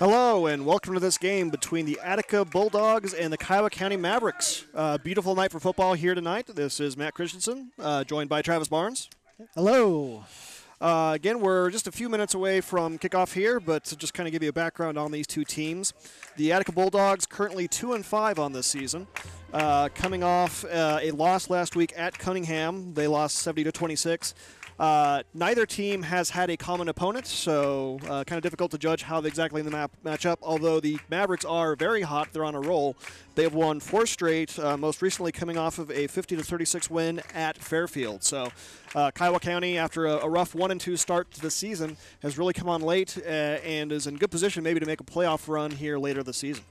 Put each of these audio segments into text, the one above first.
Hello and welcome to this game between the Attica Bulldogs and the Kiowa County Mavericks. Beautiful night for football here tonight. This is Matt Christensen, joined by Travis Barnes. Hello. Again, we're just a few minutes away from kickoff here, but to just kind of give you a background on these two teams. The Attica Bulldogs currently 2-5 on this season, coming off a loss last week at Cunningham. They lost 70-26. Neither team has had a common opponent, so kind of difficult to judge how exactly the match up, although the Mavericks are very hot. They're on a roll. They have won 4 straight, most recently coming off of a 50-36 win at Fairfield. So Kiowa County, after a rough 1-2 start to the season, has really come on late and is in good position maybe to make a playoff run here later this season.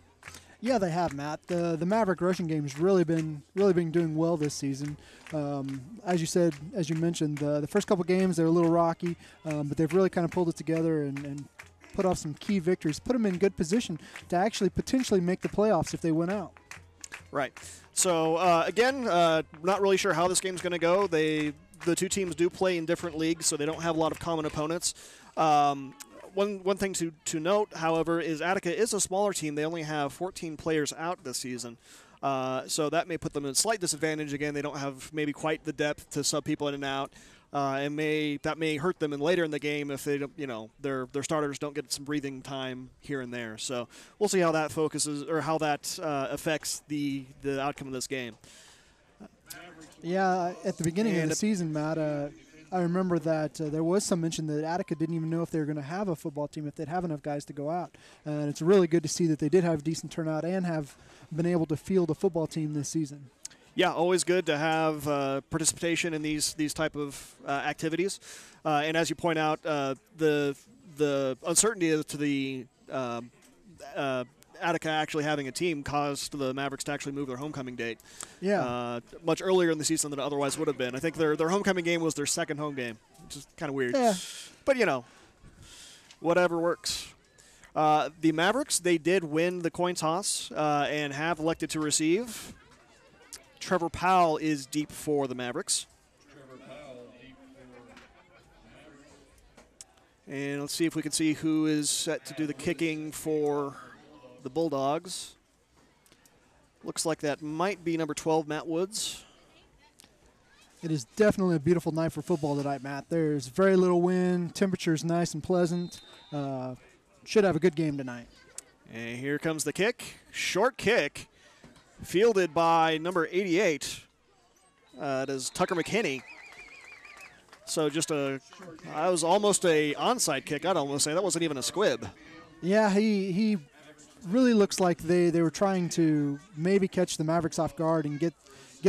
Yeah, they have, Matt. The Maverick rushing game has really been doing well this season. As you said, as you mentioned, the first couple games they're a little rocky, but they've really kind of pulled it together and put off some key victories, put them in good position to actually potentially make the playoffs if they win out. Right. So again, not really sure how this game's going to go. The two teams do play in different leagues, so they don't have a lot of common opponents. One thing to note, however, is Attica is a smaller team. They only have 14 players out this season. So that may put them in a slight disadvantage. Again, they don't have maybe quite the depth to sub people in and out. That may hurt them later in the game if they don't, their starters don't get some breathing time here and there. So we'll see how that focuses or how that affects the outcome of this game. Yeah, at the beginning of the season, Matt, I remember that there was some mention that Attica didn't even know if they were going to have a football team, if they'd have enough guys to go out. And it's really good to see that they did have a decent turnout and have been able to field a football team this season. Yeah, always good to have participation in these type of activities. And as you point out, the uncertainty to the Attica actually having a team caused the Mavericks to actually move their homecoming date. Yeah. Much earlier in the season than it otherwise would have been. I think their homecoming game was their second home game, which is kind of weird. Yeah. But, whatever works. The Mavericks, they did win the coin toss and have elected to receive. Trevor Powell is deep for the Mavericks. And let's see if we can see who is set to do the kicking for the Bulldogs. Looks like that might be number 12, Matt Woods. It is definitely a beautiful night for football tonight, Matt. There's very little wind. Temperature's nice and pleasant. Should have a good game tonight. And here comes the kick. Short kick. Fielded by number 88. That is Tucker McKinney. So that was almost a onside kick. I'd almost say that wasn't even a squib. Yeah, he really looks like they were trying to maybe catch the Mavericks off guard and get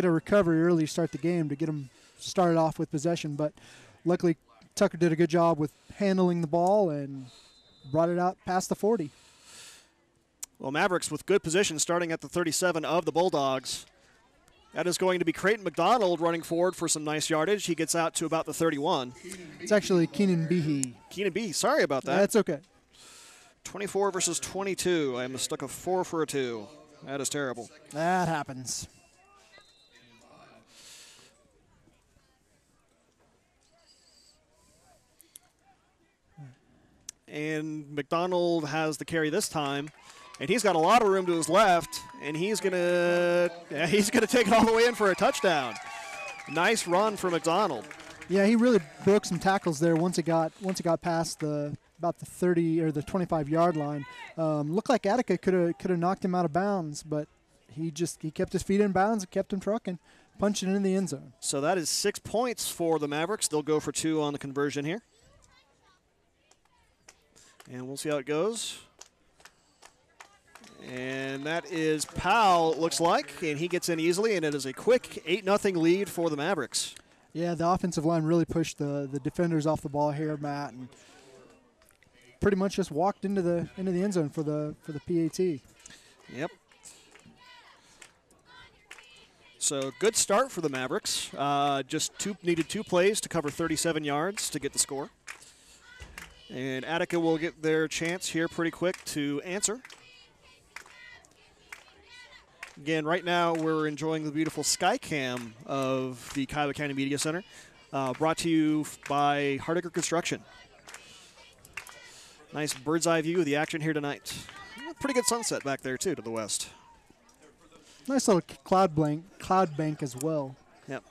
a recovery early to start the game to get them started off with possession. But luckily, Tucker did a good job with handling the ball and brought it out past the 40. Well, Mavericks with good position starting at the 37 of the Bulldogs. That is going to be Creighton McDonald running forward for some nice yardage. He gets out to about the 31. It's actually Keenan Behe. Keenan Behe, sorry about that. That's okay. 24 versus 22. I mistook a 4 for a 2. That is terrible. That happens. And McDonald has the carry this time, and he's got a lot of room to his left, and he's gonna take it all the way in for a touchdown. Nice run for McDonald. Yeah, he really broke some tackles there once it got past about the 30 or the 25-yard line. Looked like Attica could have knocked him out of bounds, but he kept his feet in bounds and kept him trucking, punching it in the end zone. So that is 6 points for the Mavericks. They'll go for 2 on the conversion here. And we'll see how it goes. And that is Powell, it looks like, and he gets in easily, and it is a quick 8-0 lead for the Mavericks. Yeah, the offensive line really pushed the defenders off the ball here, Matt, and pretty much just walked into the end zone for the PAT. Yep. So good start for the Mavericks. Needed 2 plays to cover 37 yards to get the score. And Attica will get their chance here pretty quick to answer. Again, right now we're enjoying the beautiful sky cam of the Kiowa County Media Center, brought to you by Hardiger Construction. Nice bird's eye view of the action here tonight. Pretty good sunset back there, too, to the west. Nice little cloud bank as well. Yep.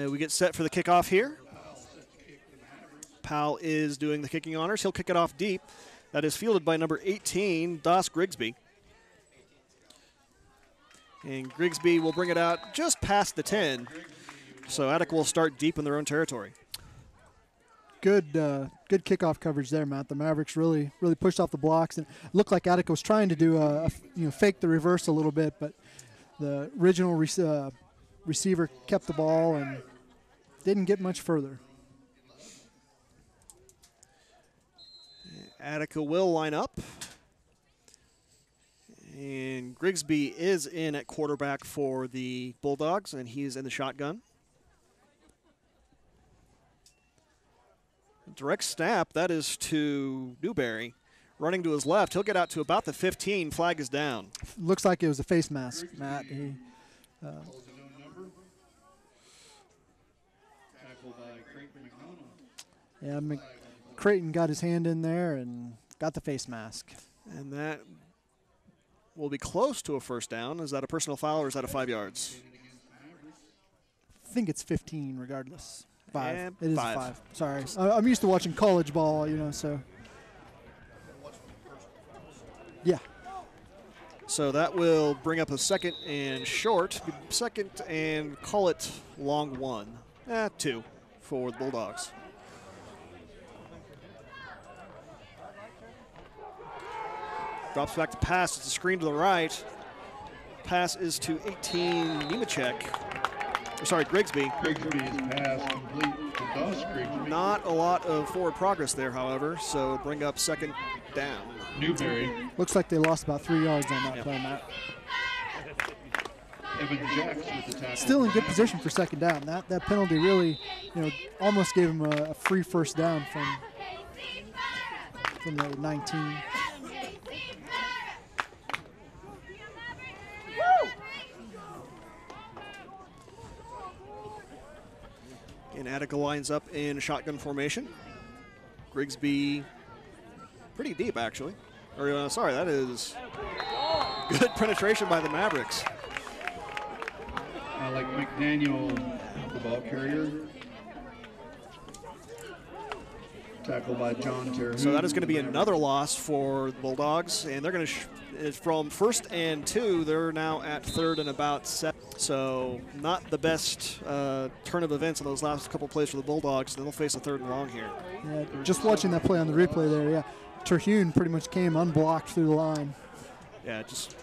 We get set for the kickoff here. Powell is doing the kicking honors. He'll kick it off deep. That is fielded by number 18, Doss Grigsby. And Grigsby will bring it out just past the 10. So Attica will start deep in their own territory. Good kickoff coverage there, Matt. The Mavericks really pushed off the blocks, and it looked like Attica was trying to do fake the reverse a little bit, but the original receiver kept the ball and didn't get much further. Attica will line up. And Grigsby is in at quarterback for the Bulldogs, and he's in the shotgun. Direct snap, that is to Newberry. Running to his left, he'll get out to about the 15. Flag is down. Looks like it was a face mask, Matt. Yeah, Creighton got his hand in there and got the face mask. And that will be close to a first down. Is that a personal foul or is that a 5 yards? I think it's 15 regardless. 5. And it is 5. Sorry. I'm used to watching college ball, so. Yeah. So that will bring up a second and short. Second and call it long 1. 2 for the Bulldogs. Drops back to pass. It's a screen to the right. Pass is to 18, Nemechek. Sorry, Grigsby. Grigsby's pass complete to Doss Grigsby. Not a lot of forward progress there, however, so bring up second down. Newberry. Looks like they lost about 3 yards on that play, Matt. Evan Jacks with the tackle. Still in good position for second down. That penalty really, almost gave him a free first down from the 19. And Attica lines up in shotgun formation. Grigsby pretty deep, actually. Or, sorry, that is good penetration by the Mavericks. Alec McDaniel, the ball carrier. Tackled by John Terhune. So that is going to be another loss for the Bulldogs. And they're going to, from 1st and 2, they're now at 3rd and about 7. So not the best turn of events in those last couple plays for the Bulldogs. They'll face a 3rd and long here. Yeah, just watching that play on the replay there, yeah. Terhune pretty much came unblocked through the line. Yeah, just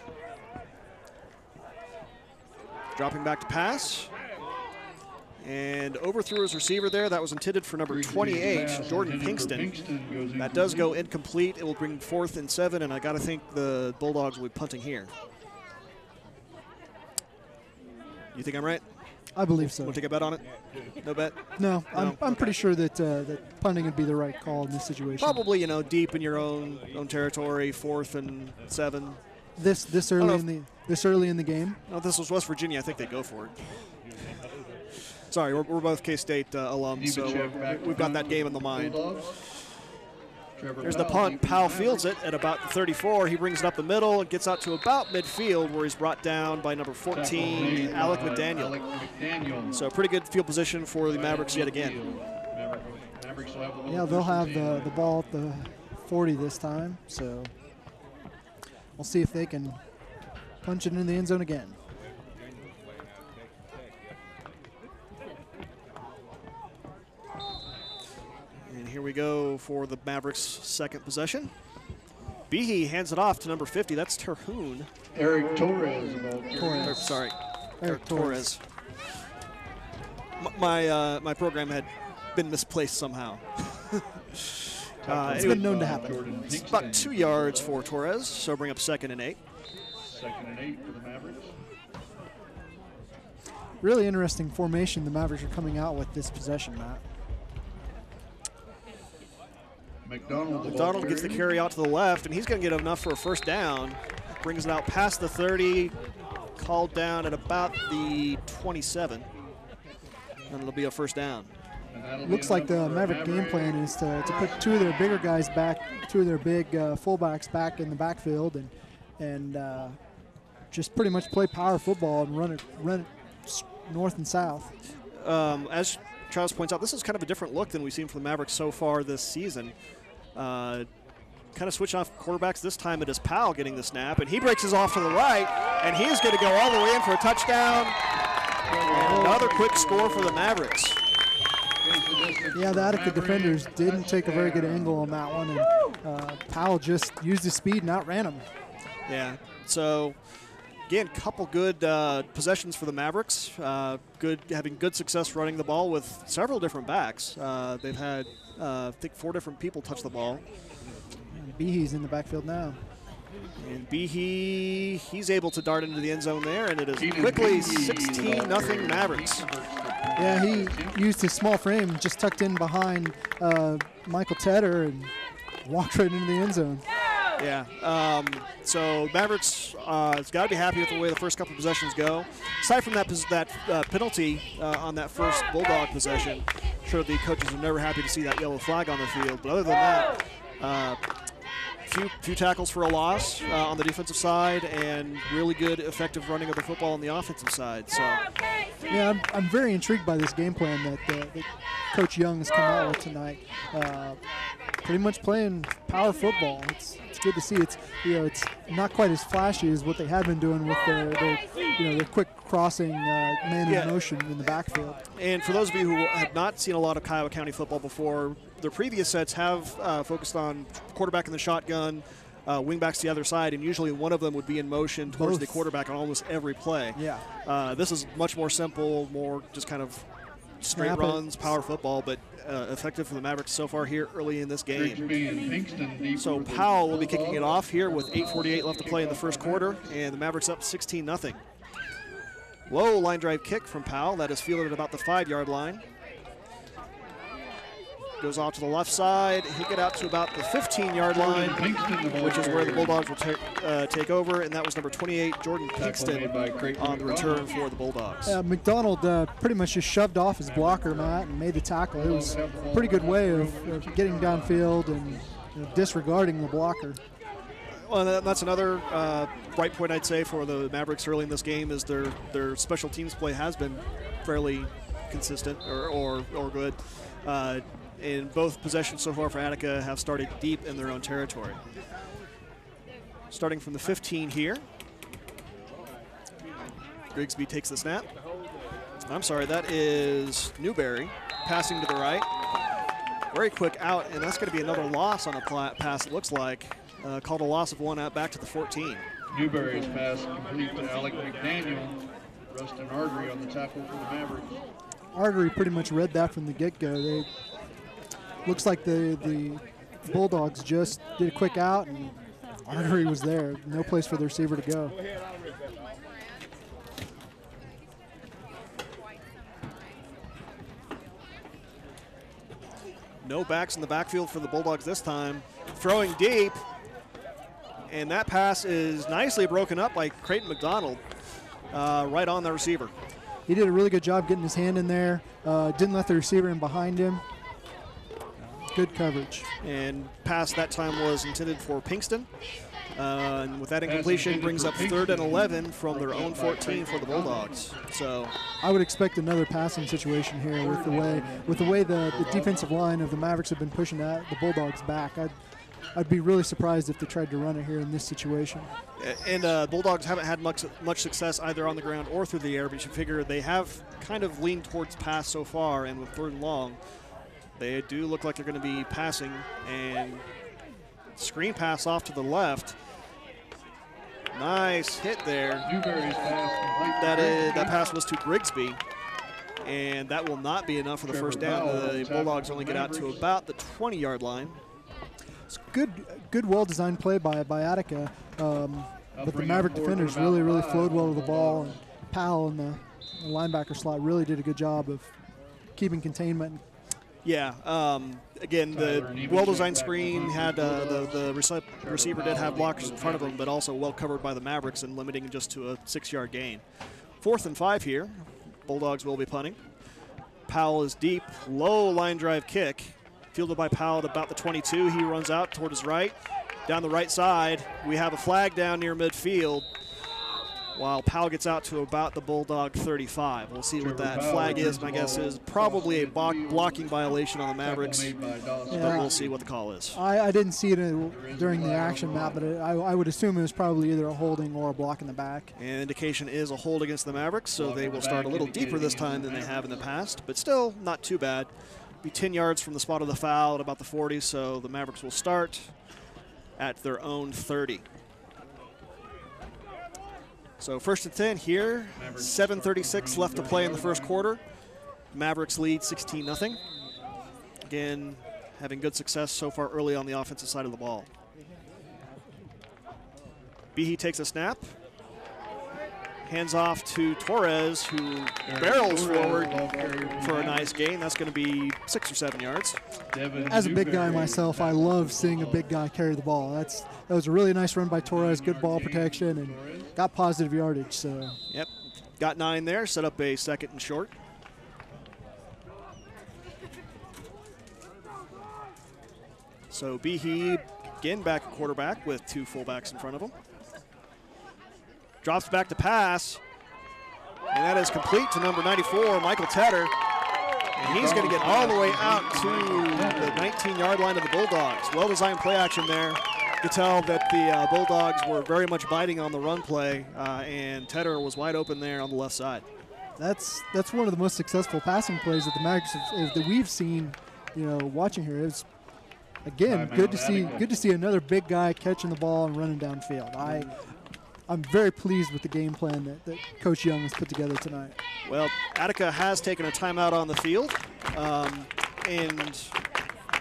dropping back to pass. And overthrew his receiver there. That was intended for number 28, Jordan Pinkston. That does go incomplete. It will bring 4th and 7, and I got to think the Bulldogs will be punting here. You think I'm right? I believe so. Want to take a bet on it? No bet? No, I'm pretty sure that that punting would be the right call in this situation. Probably, deep in your own territory, 4th and 7. This early in the game. No, if this was West Virginia, I think they'd go for it. Sorry, we're both K-State alums, so we've got that game in the mind. There's the punt. Powell fields it at about the 34. He brings it up the middle and gets out to about midfield where he's brought down by number 14, Alec McDaniel. So pretty good field position for the Mavericks yet again. Yeah, they'll have the ball at the 40 this time, so we'll see if they can punch it in the end zone again. Here we go for the Mavericks' second possession. Behe hands it off to number 50. That's Terhune. Eric Torres. Eric Torres. My program had been misplaced somehow. It's been known to happen. It's about 2 yards for Torres, so bring up 2nd and 8. 2nd and 8 for the Mavericks. Really interesting formation the Mavericks are coming out with this possession, Matt. McDonald gets the carry out to the left, and he's going to get enough for a first down. Brings it out past the 30, called down at about the 27. and it'll be a first down. Looks like the Maverick game plan is to put two of their bigger guys back, two of their big fullbacks back in the backfield, and just pretty much play power football and run it north and south. As Travis points out, this is kind of a different look than we've seen from the Mavericks so far this season. Kind of switch off quarterbacks. This time it is Powell getting the snap, and he breaks his off to the right, and he is going to go all the way in for a touchdown. And another quick score for the Mavericks. Yeah, the Attica defenders didn't take a very good angle on that one, and Powell just used his speed and outran him. Yeah, so again, couple good possessions for the Mavericks. Having good success running the ball with several different backs. They've had, I think, 4 different people touch the ball. And Behe's in the backfield now. And Behe, he's able to dart into the end zone there, and it is quickly 16-0 Mavericks. Yeah, he used his small frame, just tucked in behind Michael Tedder, and walked right into the end zone. Yeah, so Mavericks has got to be happy with the way the first couple possessions go. Aside from that penalty on that first Bulldog possession, I'm sure the coaches are never happy to see that yellow flag on the field. But other than that, few tackles for a loss on the defensive side, and really good, effective running of the football on the offensive side. So, yeah, I'm very intrigued by this game plan that Coach Young has come out with tonight. Pretty much playing power football. It's good to see. It's not quite as flashy as what they had been doing with their quick crossing man in motion in the backfield. And for those of you who have not seen a lot of Kiowa County football before, their previous sets have focused on quarterback in the shotgun, wingbacks to the other side, and usually one of them would be in motion towards the quarterback on almost every play. Yeah. This is much more simple, more just kind of straight runs, power football, but effective for the Mavericks so far here early in this game. So Powell will be kicking it off here with 8:48 left to play in the first quarter, and the Mavericks up 16-0. Low line drive kick from Powell. That is fielded at about the 5-yard line. Goes off to the left side. He'll get out to about the 15-yard line, which is where the Bulldogs will take over, and that was number 28, Jordan Pinkston, on the return for the Bulldogs. McDonald pretty much just shoved off his blocker, Matt, and made the tackle. It was a pretty good way of getting downfield and disregarding the blocker. Well, that's another bright point, I'd say, for the Mavericks early in this game, is their special teams play has been fairly consistent or good. And both possessions so far for Attica have started deep in their own territory. Starting from the 15 here. Grigsby takes the snap. I'm sorry, that is Newberry passing to the right. Very quick out, and that's going to be another loss on a pass, it looks like. Called a loss of 1 out back to the 14. Newberry's pass complete to Alec McDaniel. Rustin Artery on the tackle for the Mavericks. Artery pretty much read that from the get-go. Looks like the Bulldogs just did a quick out, and Artery was there. No place for the receiver to go. No backs in the backfield for the Bulldogs this time. Throwing deep, and that pass is nicely broken up by Creighton McDonald, right on the receiver. He did a really good job getting his hand in there. Didn't let the receiver in behind him. Good coverage. And pass that time was intended for Pinkston. And with that incompletion, brings up 3rd and 11 from their own 14 for the Bulldogs. So I would expect another passing situation here with the way the defensive line of the Mavericks have been pushing the Bulldogs back. I'd be really surprised if they tried to run it here in this situation. And Bulldogs haven't had much success either on the ground or through the air, but you figure they have kind of leaned towards pass so far, and with 3rd and long, they do look like they're going to be passing, and screen pass off to the left. Nice hit there. That pass was to Grigsby, and that will not be enough for the first down. The Bulldogs only get out to about the 20-yard line. It's good, well-designed play by Attica, but the Maverick defenders really flowed well to the ball, and Powell in the linebacker slot really did a good job of keeping containment. Yeah, again, the well-designed screen had the receiver did have blockers in front of him, but also well covered by the Mavericks and limiting just to a 6-yard gain. 4th and 5 here. Bulldogs will be punting. Powell is deep, low line drive kick. Fielded by Powell at about the 22. He runs out toward his right. Down the right side, we have a flag down near midfield, while Powell gets out to about the Bulldog 35. We'll see what that flag is. My guess is probably a blocking violation on the Mavericks, but we'll see what the call is. I didn't see it during the action, Matt, but I would assume it was probably either a holding or a block in the back. And indication is a hold against the Mavericks, so they will start a little deeper this time than they have in the past, but still not too bad. Be 10 yards from the spot of the foul at about the 40, so the Mavericks will start at their own 30. So 1st and 10 here, 7:36 left to play in the first quarter. Mavericks lead 16-0. Again, having good success so far early on the offensive side of the ball. Behe takes a snap. Hands off to Torres, who barrels forward for a nice gain. That's going to be 6 or 7 yards. As a big guy myself, I love seeing a big guy carry the ball. That was a really nice run by Torres, good ball protection, and got positive yardage. So. Yep, got 9 there, set up a 2nd and short. So Behe again back at quarterback with 2 fullbacks in front of him. Drops back to pass, and that is complete to number 94, Michael Tedder. And he's going to get all the way out to the 19-yard line of the Bulldogs. Well-designed play action there. You could tell that the Bulldogs were very much biting on the run play, and Tedder was wide open there on the left side. That's one of the most successful passing plays that the Mavericks that we've seen, watching here. It's again good to see another big guy catching the ball and running downfield. I'm very pleased with the game plan that Coach Young has put together tonight. Well, Attica has taken a timeout on the field. And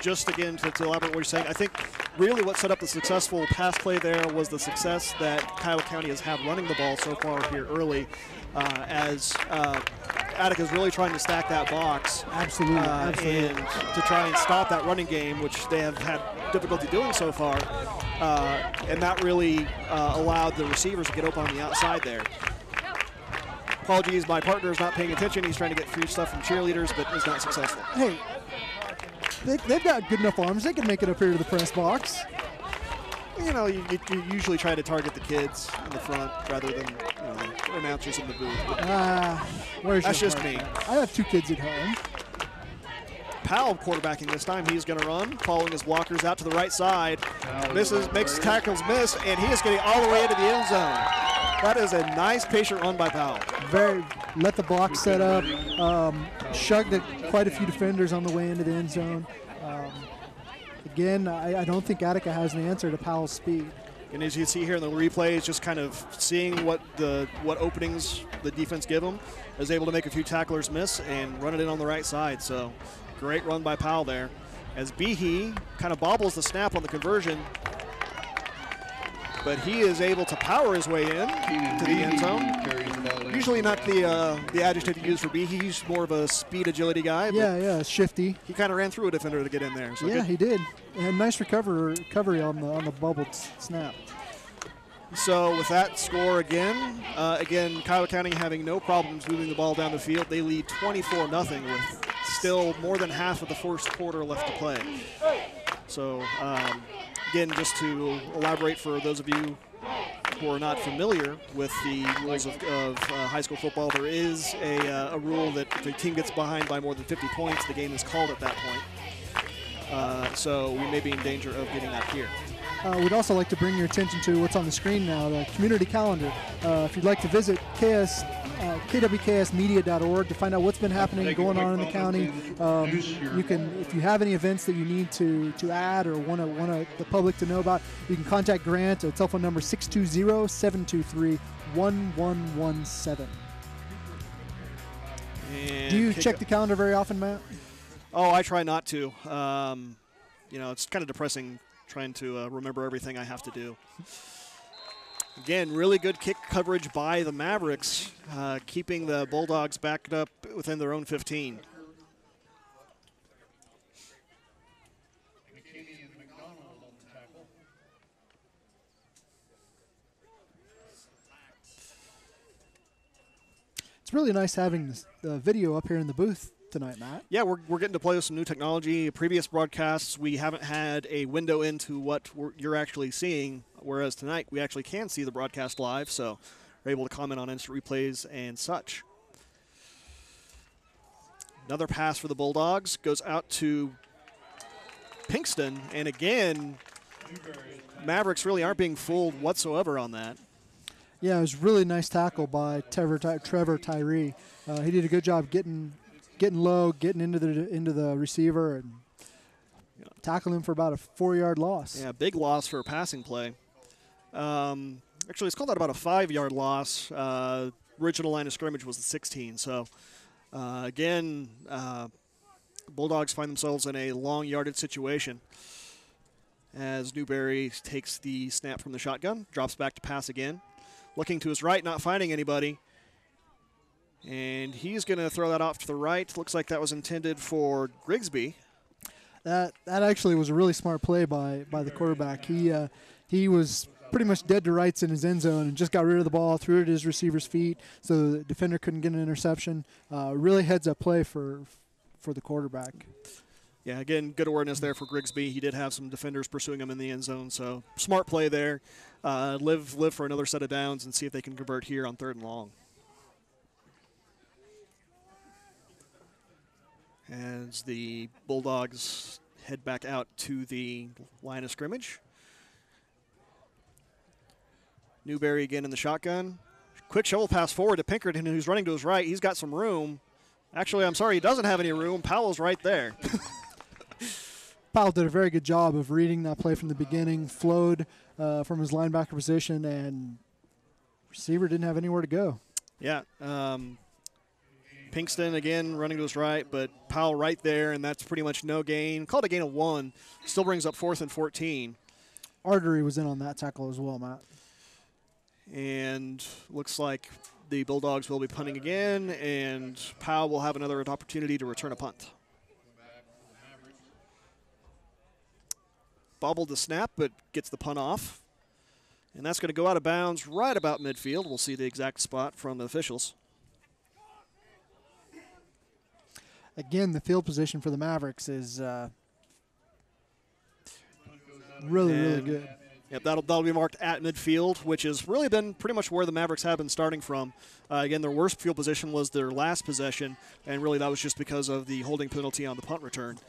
just again, to elaborate what you're saying, I think really what set up the successful pass play there was the success that Kiowa County has had running the ball so far here early, as Attica is really trying to stack that box. Absolutely. And to try and stop that running game, which they have had difficulty doing so far. And that really allowed the receivers to get open on the outside there. Apologies, my partner is not paying attention. He's trying to get free stuff from cheerleaders, but is not successful. Hey, they've got good enough arms. They can make it up here to the press box. You usually try to target the kids in the front rather than the announcers in the booth. That's just me. I have 2 kids at home. Powell quarterbacking this time. He's going to run, following his blockers out to the right side. Makes tackles miss, and he is getting all the way into the end zone. That is a nice patient run by Powell. Let the block set up, shugged at quite a few defenders on the way into the end zone. Again, I don't think Attica has an answer to Powell's speed. And as you see here in the replay, it's just kind of seeing what openings the defense give him. Is able to make a few tacklers miss and run it in on the right side. So great run by Powell there. As Behe kind of bobbles the snap on the conversion, but he is able to power his way in to the end zone. Usually not the adjective to use for Behe. He's more of a speed agility guy. Yeah, shifty. He kind of ran through a defender to get in there. So yeah, he did. And nice recovery on the bubbled snap. So with that score again, Kiowa County having no problems moving the ball down the field. They lead 24-0 with still more than half of the first quarter left to play. So again, just to elaborate for those of you who are not familiar with the rules of high school football, there is a rule that if a team gets behind by more than 50 points, the game is called at that point. So we may be in danger of getting that here. We'd also like to bring your attention to what's on the screen now, the community calendar. If you'd like to visit kwksmedia.org to find out what's been happening, going on in the county. You can, if you have any events that you need to add or want the public to know about, you can contact Grant at telephone number 620-723-1117. Do you check the calendar very often, Matt? Oh, I try not to. It's kind of depressing trying to remember everything I have to do. Again, really good kick coverage by the Mavericks, keeping the Bulldogs backed up within their own 15. It's really nice having the video up here in the booth tonight, Matt. Yeah, we're getting to play with some new technology. Previous broadcasts, we haven't had a window into what you're actually seeing, whereas tonight we actually can see the broadcast live, so we're able to comment on instant replays and such. Another pass for the Bulldogs goes out to Pinkston, and again, Mavericks really aren't being fooled whatsoever on that. Yeah, it was a really nice tackle by Trevor Tyree. He did a good job getting low, getting into the receiver, and tackling him for about a 4-yard loss. Yeah, big loss for a passing play. Actually, it's called out about a 5-yard loss. Original line of scrimmage was the 16. So, again, Bulldogs find themselves in a long yardage situation as Newberry takes the snap from the shotgun, drops back to pass again. Looking to his right, not finding anybody. And he's going to throw that off to the right. Looks like that was intended for Grigsby. That actually was a really smart play by the quarterback. He was pretty much dead to rights in his end zone and just got rid of the ball, threw it at his receiver's feet, so the defender couldn't get an interception. Really heads-up play for the quarterback. Yeah, again, good awareness there for Grigsby. He did have some defenders pursuing him in the end zone, so smart play there. Live for another set of downs and see if they can convert here on 3rd and long. As the Bulldogs head back out to the line of scrimmage. Newberry again in the shotgun. Quick shovel pass forward to Pinkerton, who's running to his right. He's got some room. Actually, I'm sorry, he doesn't have any room. Powell's right there. Powell did a very good job of reading that play from the beginning, flowed from his linebacker position, and receiver didn't have anywhere to go. Yeah. Pinkston again running to his right, but Powell right there, and that's pretty much no gain. Called a gain of 1. Still brings up 4th and 14. Artery was in on that tackle as well, Matt. And looks like the Bulldogs will be punting again, and Powell will have another opportunity to return a punt. Bobbled the snap, but gets the punt off. And that's going to go out of bounds right about midfield. We'll see the exact spot from the officials. Again, the field position for the Mavericks is really good. Yep, that'll be marked at midfield, which has really been pretty much where the Mavericks have been starting from. Again, their worst field position was their last possession, and really that was just because of the holding penalty on the punt return.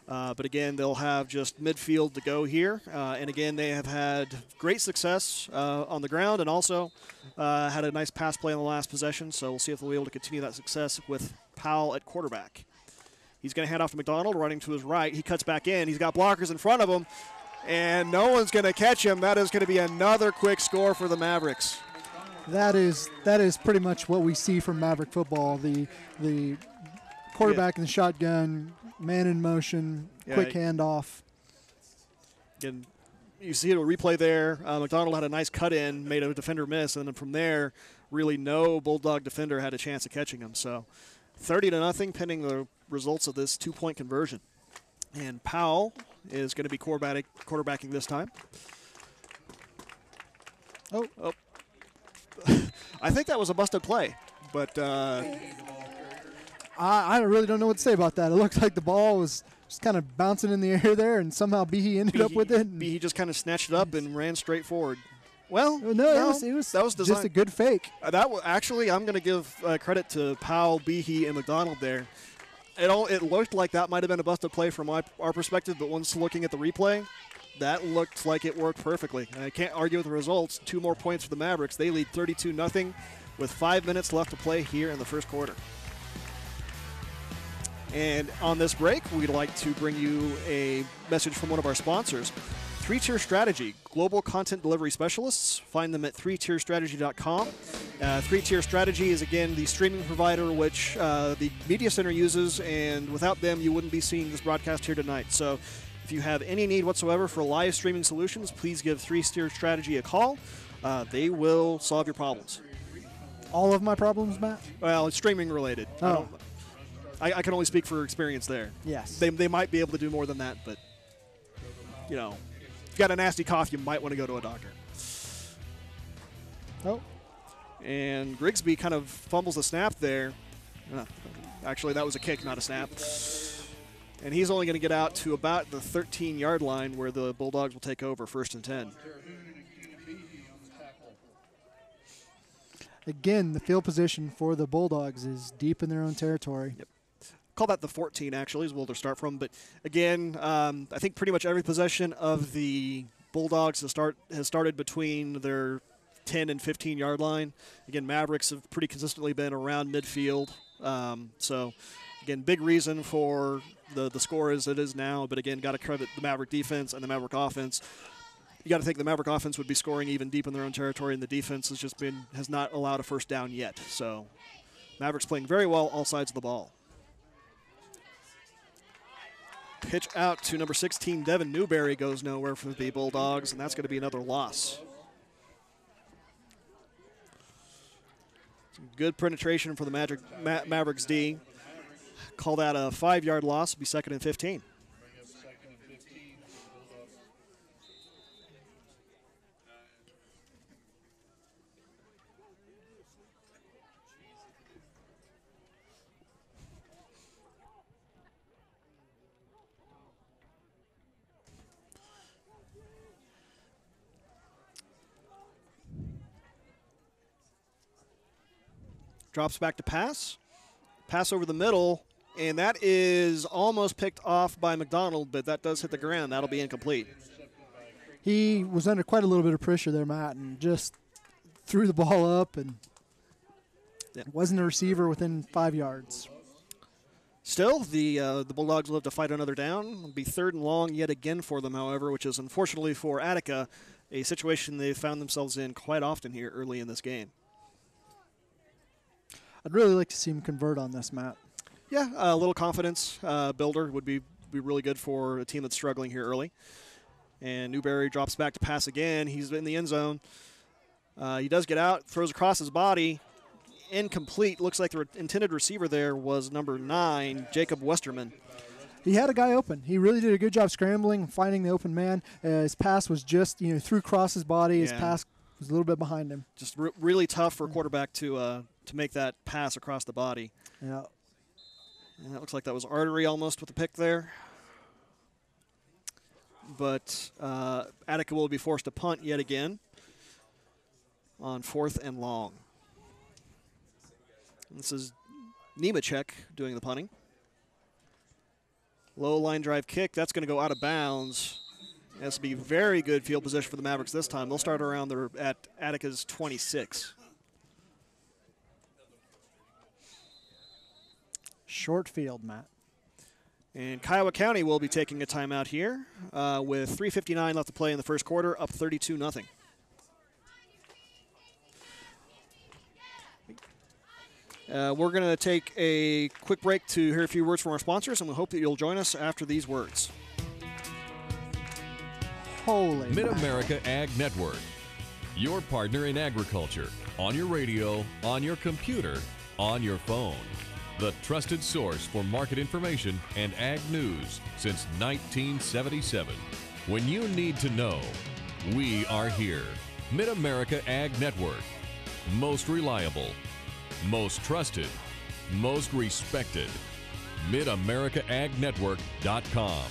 But again, they'll have just midfield to go here. And again, they have had great success on the ground and also had a nice pass play on the last possession. So we'll see if they'll be able to continue that success with Powell at quarterback. He's going to hand off to McDonald, running to his right. He cuts back in. He's got blockers in front of him, and no one's going to catch him. That is going to be another quick score for the Mavericks. That is pretty much what we see from Maverick football. The quarterback in the shotgun, man in motion, quick handoff. Again, you see a replay there. McDonald had a nice cut in, made a defender miss, and then from there, really no Bulldog defender had a chance of catching him. So 30-0 pending the results of this 2-point conversion. And Powell is going to be quarterbacking this time. Oh. I think that was a busted play, but I really don't know what to say about that. It looked like the ball was just kind of bouncing in the air there, and somehow Behe ended up with it. Behe just kind of snatched it up and ran straight forward. Well, no, it was just a good fake. Actually, I'm going to give credit to Powell, Behe, and McDonald there. It looked like that might have been a busted play from our perspective, but once looking at the replay, that looked like it worked perfectly. I can't argue with the results. 2 more points for the Mavericks. They lead 32-0 with 5 minutes left to play here in the first quarter. And on this break, we'd like to bring you a message from one of our sponsors. 3-Tier Strategy, global content delivery specialists. Find them at 3tierstrategy.com. 3-Tier Strategy is, again, the streaming provider which the Media Center uses, and without them, you wouldn't be seeing this broadcast here tonight. So if you have any need whatsoever for live streaming solutions, please give 3-Tier Strategy a call. They will solve your problems. All of my problems, Matt? Well, it's streaming related. Oh. I can only speak for experience there. Yes. They might be able to do more than that, but, you know, if you've got a nasty cough, you might want to go to a doctor. Oh. And Grigsby kind of fumbles the snap there. Actually, that was a kick, not a snap. And he's only going to get out to about the 13-yard line where the Bulldogs will take over, 1st and 10. Again, the field position for the Bulldogs is deep in their own territory. Yep. Call that the 14, actually, is where they'll start from. But, again, I think pretty much every possession of the Bulldogs has started between their 10 and 15-yard line. Again, Mavericks have pretty consistently been around midfield. So, again, big reason for the score as it is now. But, again, got to credit the Maverick defense and the Maverick offense. You got to think the Maverick offense would be scoring even deep in their own territory, and the defense has not allowed a first down yet. So, Mavericks playing very well all sides of the ball. Pitch out to number 16, Devin Newberry, goes nowhere for the Bulldogs, and that's going to be another loss. Some good penetration for the Mavericks D. Call that a 5-yard loss. It'll be 2nd and 15. Drops back to pass. Pass over the middle, and that is almost picked off by McDonald, but that does hit the ground. That'll be incomplete. He was under quite a little bit of pressure there, Matt, and just threw the ball up, and wasn't a receiver within 5 yards. Still, the Bulldogs will have to fight another down. It'll be 3rd and long yet again for them, however, which is unfortunately for Attica a situation they've found themselves in quite often here early in this game. I'd really like to see him convert on this, Matt. Yeah, a little confidence builder would be really good for a team that's struggling here early. And Newberry drops back to pass again. He's in the end zone. He does get out, throws across his body. Incomplete. Looks like the intended receiver there was number 9, Jacob Westerman. He had a guy open. He really did a good job scrambling, finding the open man. His pass was just, threw across his body. His pass was a little bit behind him. Just really tough for a quarterback to make that pass across the body. Yeah. And that looks like that was Artery almost with the pick there. But Attica will be forced to punt yet again on 4th and long. And this is Nemechek doing the punting. Low line drive kick. That's going to go out of bounds. It has to be very good field position for the Mavericks this time. They'll start around at Attica's 26. Short field, Matt. And Kiowa County will be taking a timeout here with 3:59 left to play in the first quarter, up 32-0. We're going to take a quick break to hear a few words from our sponsors, and we hope that you'll join us after these words. Holy Mid-America Ag Network, your partner in agriculture, on your radio, on your computer, on your phone. The trusted source for market information and ag news since 1977. When you need to know, we are here. Mid-America Ag Network. Most reliable, most trusted, most respected. MidAmericaAgNetwork.com.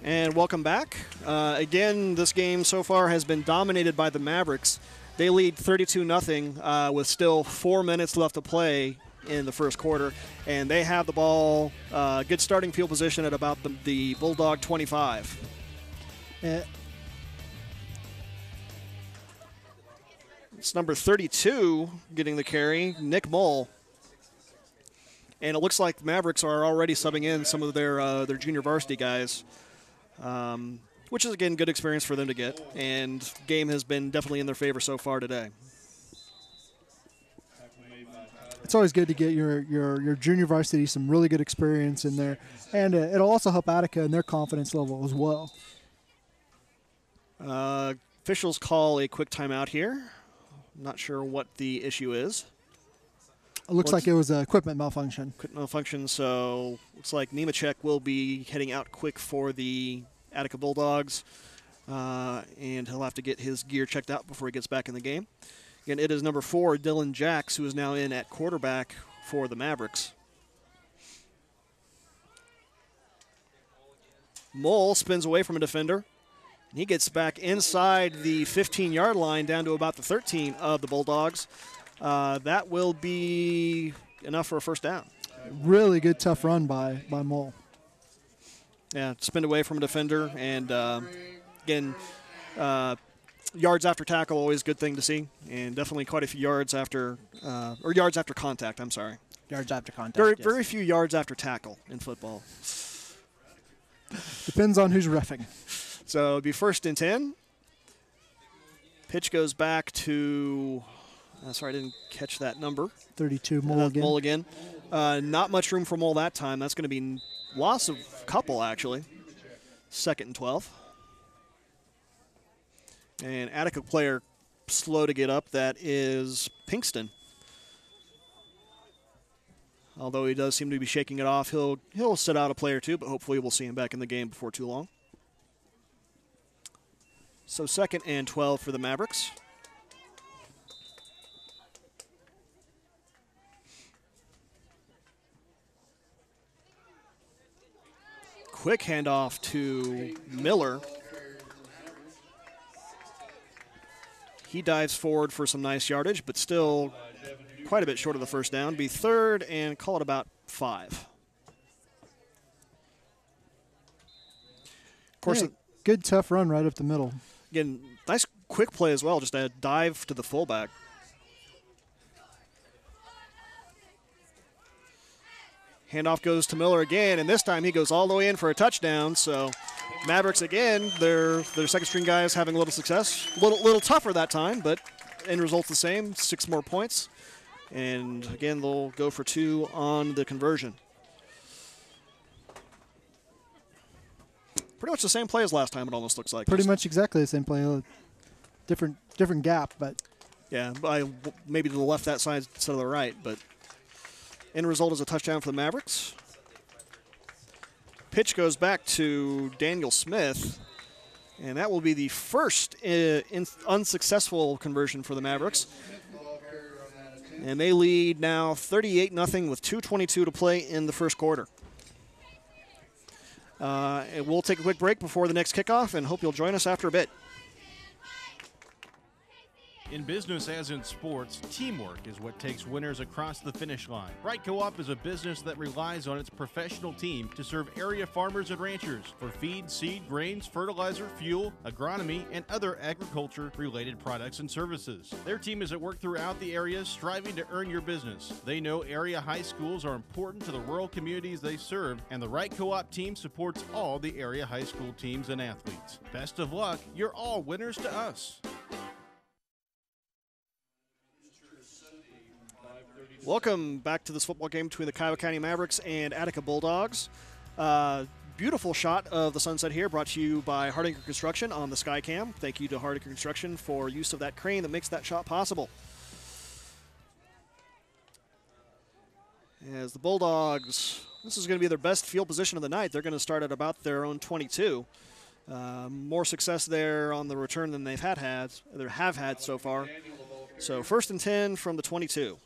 And welcome back. Again, this game so far has been dominated by the Mavericks. They lead 32-0 with still 4 minutes left to play in the first quarter. And they have the ball, good starting field position at about the Bulldog 25. It's number 32 getting the carry, Nick Mull. And it looks like the Mavericks are already subbing in some of their junior varsity guys. Which is, again, good experience for them to get. And game has been definitely in their favor so far today. It's always good to get your junior varsity some really good experience in there. And it'll also help Attica in their confidence level as well. Officials call a quick timeout here. I'm not sure what the issue is. It looks like it was an equipment malfunction. Equipment malfunction, so looks like Nemechek will be heading out quick for the Attica Bulldogs. and he'll have to get his gear checked out before he gets back in the game. Again, it is number 4, Dylan Jacks, who is now in at quarterback for the Mavericks. Mole spins away from a defender. He gets back inside the 15-yard line down to about the 13 of the Bulldogs. That will be enough for a first down. Really good, tough run by Mole. Yeah, spinned away from a defender. And, again, yards after tackle, always a good thing to see. And definitely quite a few yards after yards after contact, I'm sorry. Yards after contact, Very, yes. very few yards after tackle in football. Depends on who's reffing. So it'll be 1st and 10. Pitch goes back to, sorry, I didn't catch that number. 32, Mole again. Mole again. Not much room for Mole that time. That's going to be loss of couple, actually. 2nd and 12. And Attica player slow to get up. That is Pinkston. Although he does seem to be shaking it off, he'll sit out a play or two, but hopefully we'll see him back in the game before too long. So 2nd and 12 for the Mavericks. Quick handoff to Miller. He dives forward for some nice yardage, but still quite a bit short of the first down. Be 3rd and call it about 5. Of course, Yeah, good, tough run right up the middle. again, nice quick play as well, just a dive to the fullback. Handoff goes to Miller again, and this time he goes all the way in for a touchdown. So Mavericks again, their second-string guys having a little success. Little tougher that time, but end result's the same, 6 more points. And again, they'll go for 2 on the conversion. Pretty much the same play as last time, it almost looks like. Pretty much exactly the same play. Different gap, but yeah, maybe to the left that side instead of the right, but end result is a touchdown for the Mavericks. Pitch goes back to Daniel Smith, and that will be the first unsuccessful conversion for the Mavericks. And they lead now 38-0 with 2:22 to play in the first quarter. And we'll take a quick break before the next kickoff, and hope you'll join us after a bit. In business as in sports, teamwork is what takes winners across the finish line. Wright Co-op is a business that relies on its professional team to serve area farmers and ranchers for feed, seed, grains, fertilizer, fuel, agronomy, and other agriculture-related products and services. Their team is at work throughout the area striving to earn your business. They know area high schools are important to the rural communities they serve, and the Wright Co-op team supports all the area high school teams and athletes. Best of luck. You're all winners to us. Welcome back to this football game between the Kiowa County Mavericks and Attica Bulldogs. Beautiful shot of the sunset here, brought to you by Hardinger Construction on the Skycam. Thank you to Hardinger Construction for use of that crane that makes that shot possible. As the Bulldogs, this is going to be their best field position of the night. They're going to start at about their own 22. More success there on the return than they have had so far. So 1st and 10 from the 22.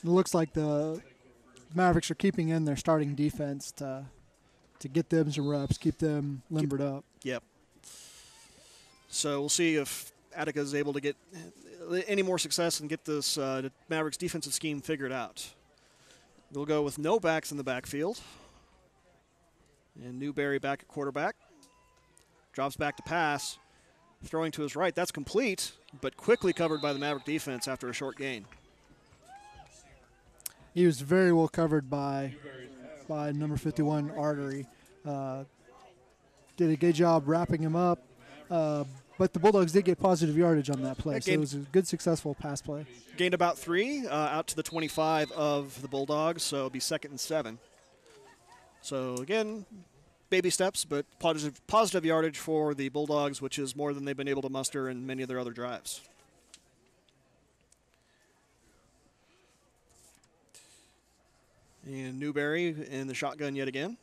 it looks like the Mavericks are keeping in their starting defense to get them some reps, keep them limbered up. Yep. So we'll see if Attica is able to get any more success and get this Mavericks defensive scheme figured out. They'll go with no backs in the backfield. And Newberry back at quarterback. Drops back to pass. Throwing to his right. That's complete, but quickly covered by the Maverick defense after a short gain. He was very well covered by number 51, Artery. Did a good job wrapping him up. But the Bulldogs did get positive yardage on that play, so it was a good, successful pass play. Gained about 3 out to the 25 of the Bulldogs, so it'll be 2nd and 7. So, again, baby steps, but positive yardage for the Bulldogs, which is more than they've been able to muster in many of their other drives. And Newberry in the shotgun yet again.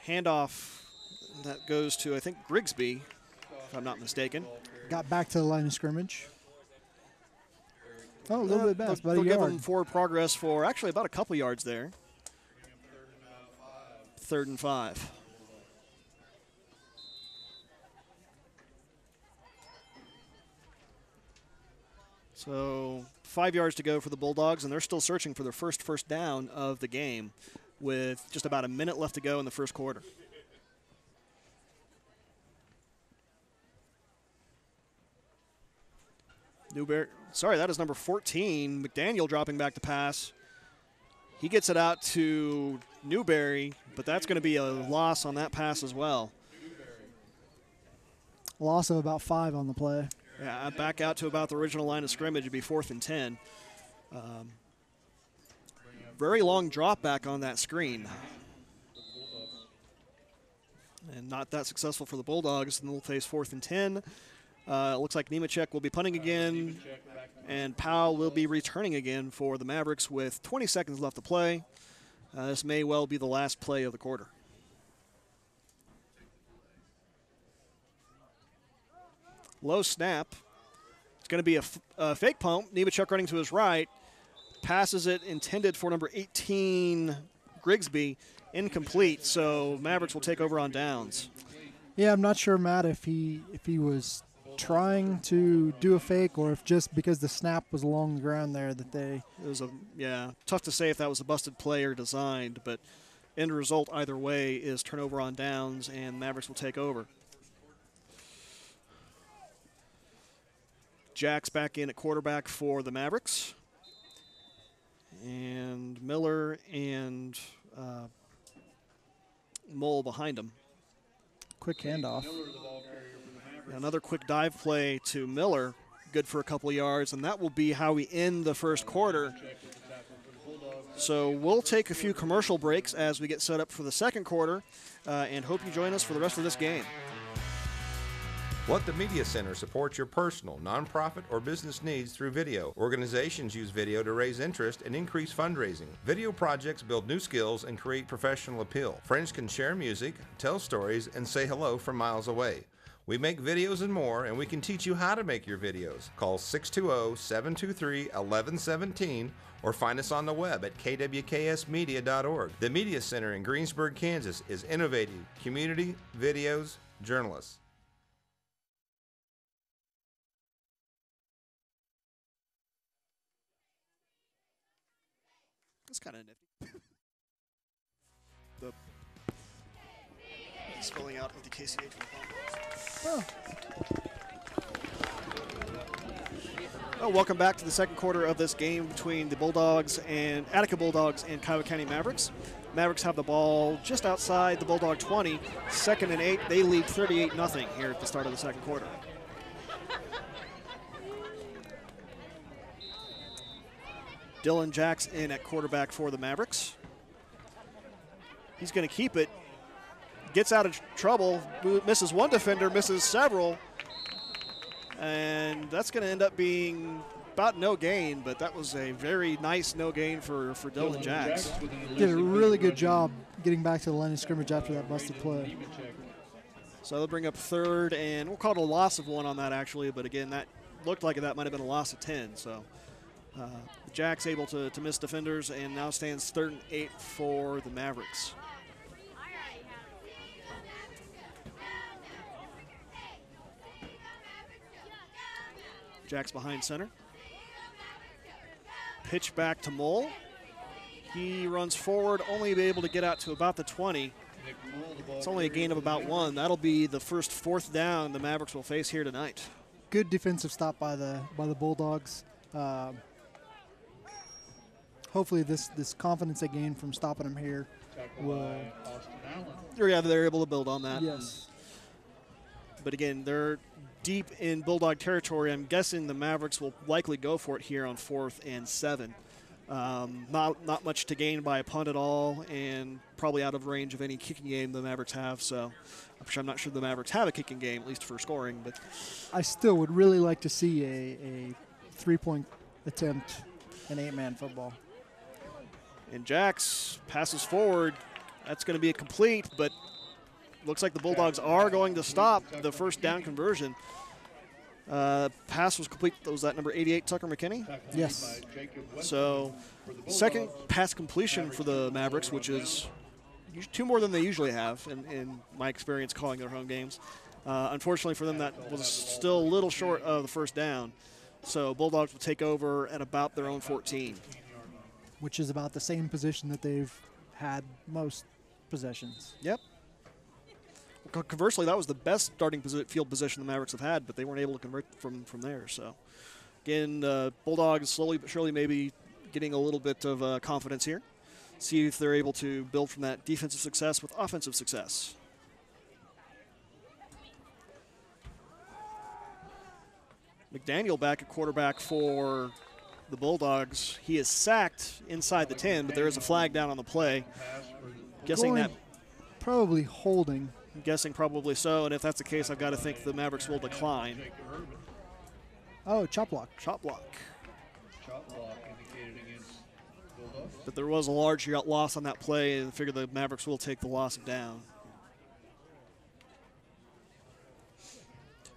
handoff that goes to, I think, Grigsby, if I'm not mistaken. Got back to the line of scrimmage. Oh, a little bit past, about a They'll give yard. them forward progress for actually about a couple yards there. 3rd and 5. So 5 yards to go for the Bulldogs, and they're still searching for their first down of the game with just about a minute left to go in the first quarter. Newberry, sorry, that is number 14. McDaniel dropping back to pass. He gets it out to Newberry, but that's going to be a loss on that pass as well. Loss of about 5 on the play. Yeah, back out to about the original line of scrimmage. It'd be 4th and 10. Very long drop back on that screen. And not that successful for the Bulldogs, and they'll face 4th and 10. It looks like Nemechek will be punting again, and Powell will be returning again for the Mavericks with 20 seconds left to play. This may well be the last play of the quarter. Low snap. It's going to be a fake pump. Nemechek running to his right. Passes it intended for number 18, Grigsby. Incomplete, so Mavericks will take over on downs. Yeah, I'm not sure, Matt, if he was trying to do a fake or if just because the snap was along the ground there that they... It was tough to say if that was a busted play or designed, but end result either way is turnover on downs, and Mavericks will take over. Jack's back in at quarterback for the Mavericks. And Miller and Mole behind him. Quick handoff. Another quick dive play to Miller, good for a couple of yards, and that will be how we end the first quarter. So we'll take a few commercial breaks as we get set up for the second quarter, and hope you join us for the rest of this game. Let the Media Center support your personal, nonprofit, or business needs through video. Organizations use video to raise interest and increase fundraising. Video projects build new skills and create professional appeal. Friends can share music, tell stories, and say hello from miles away. We make videos and more, and we can teach you how to make your videos. Call 620-723-1117 or find us on the web at kwksmedia.org. The Media Center in Greensburg, Kansas is innovating community, videos, journalists. That's kind of nifty. He's filling out of the KCH from welcome back to the second quarter of this game between the Bulldogs and Attica Bulldogs and Kiowa County Mavericks. Mavericks have the ball just outside the Bulldog 20, 2nd and 8. They lead 38-0 here at the start of the second quarter. Dylan Jacks in at quarterback for the Mavericks. He's going to keep it. Gets out of trouble, misses one defender, misses several. And that's going to end up being about no gain, but that was a very nice no gain for Dylan Jacks. Did a really good job getting back to the line of scrimmage after that busted play. So they'll bring up 3rd, and we'll call it a loss of 1 on that actually, but again, that looked like that might have been a loss of 10. So Jack's able to miss defenders and now stands 3rd and 8 for the Mavericks. Jack's behind center. Pitch back to Mole. He runs forward, only be able to get out to about the 20. It's only a gain of about 1. That'll be the first 4th down the Mavericks will face here tonight. Good defensive stop by the Bulldogs. Hopefully this confidence they gain from stopping them here will... Yeah, they're able to build on that. Yes. But again, they're deep in Bulldog territory. I'm guessing the Mavericks will likely go for it here on 4th and 7. Not much to gain by a punt at all, and probably out of range of any kicking game the Mavericks have. So I'm not sure the Mavericks have a kicking game, at least for scoring. But I still would really like to see a 3-point attempt in 8-man football. And Jax passes forward. That's going to be a complete, but looks like the Bulldogs are going to stop the first down conversion. Pass was complete. Was that number 88, Tucker McKinney? Yes. So second pass completion for the Mavericks, which is 2 more than they usually have in my experience calling their home games. Unfortunately for them, that was still a little short of the first down. So Bulldogs will take over at about their own 14. Which is about the same position that they've had most possessions. Yep. Conversely, that was the best starting field position the Mavericks have had, but they weren't able to convert from there. So, again, Bulldogs slowly but surely maybe getting a little bit of confidence here. See if they're able to build from that defensive success with offensive success. McDaniel back at quarterback for the Bulldogs. He is sacked inside the 10, but there is a flag down on the play. Guessing that probably holding. I'm guessing probably so, and if that's the case, I've got to think the Mavericks will decline. Oh, chop block. Chop block. Shot block indicated against Bulldogs. But there was a large loss on that play, and I figure the Mavericks will take the loss down.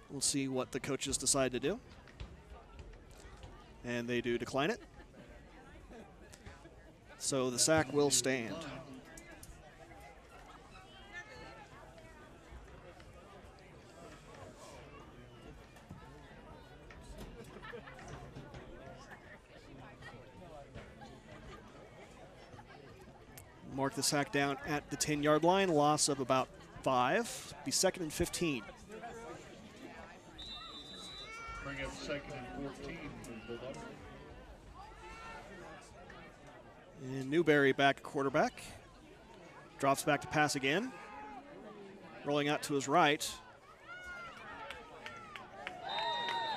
We'll see what the coaches decide to do. And they do decline it. So the sack will stand. Mark the sack down at the 10-yard line. Loss of about 5. Be 2nd and 15. Bring up 2nd and 14 for Bulldogs. And Newberry back at quarterback. Drops back to pass again. Rolling out to his right.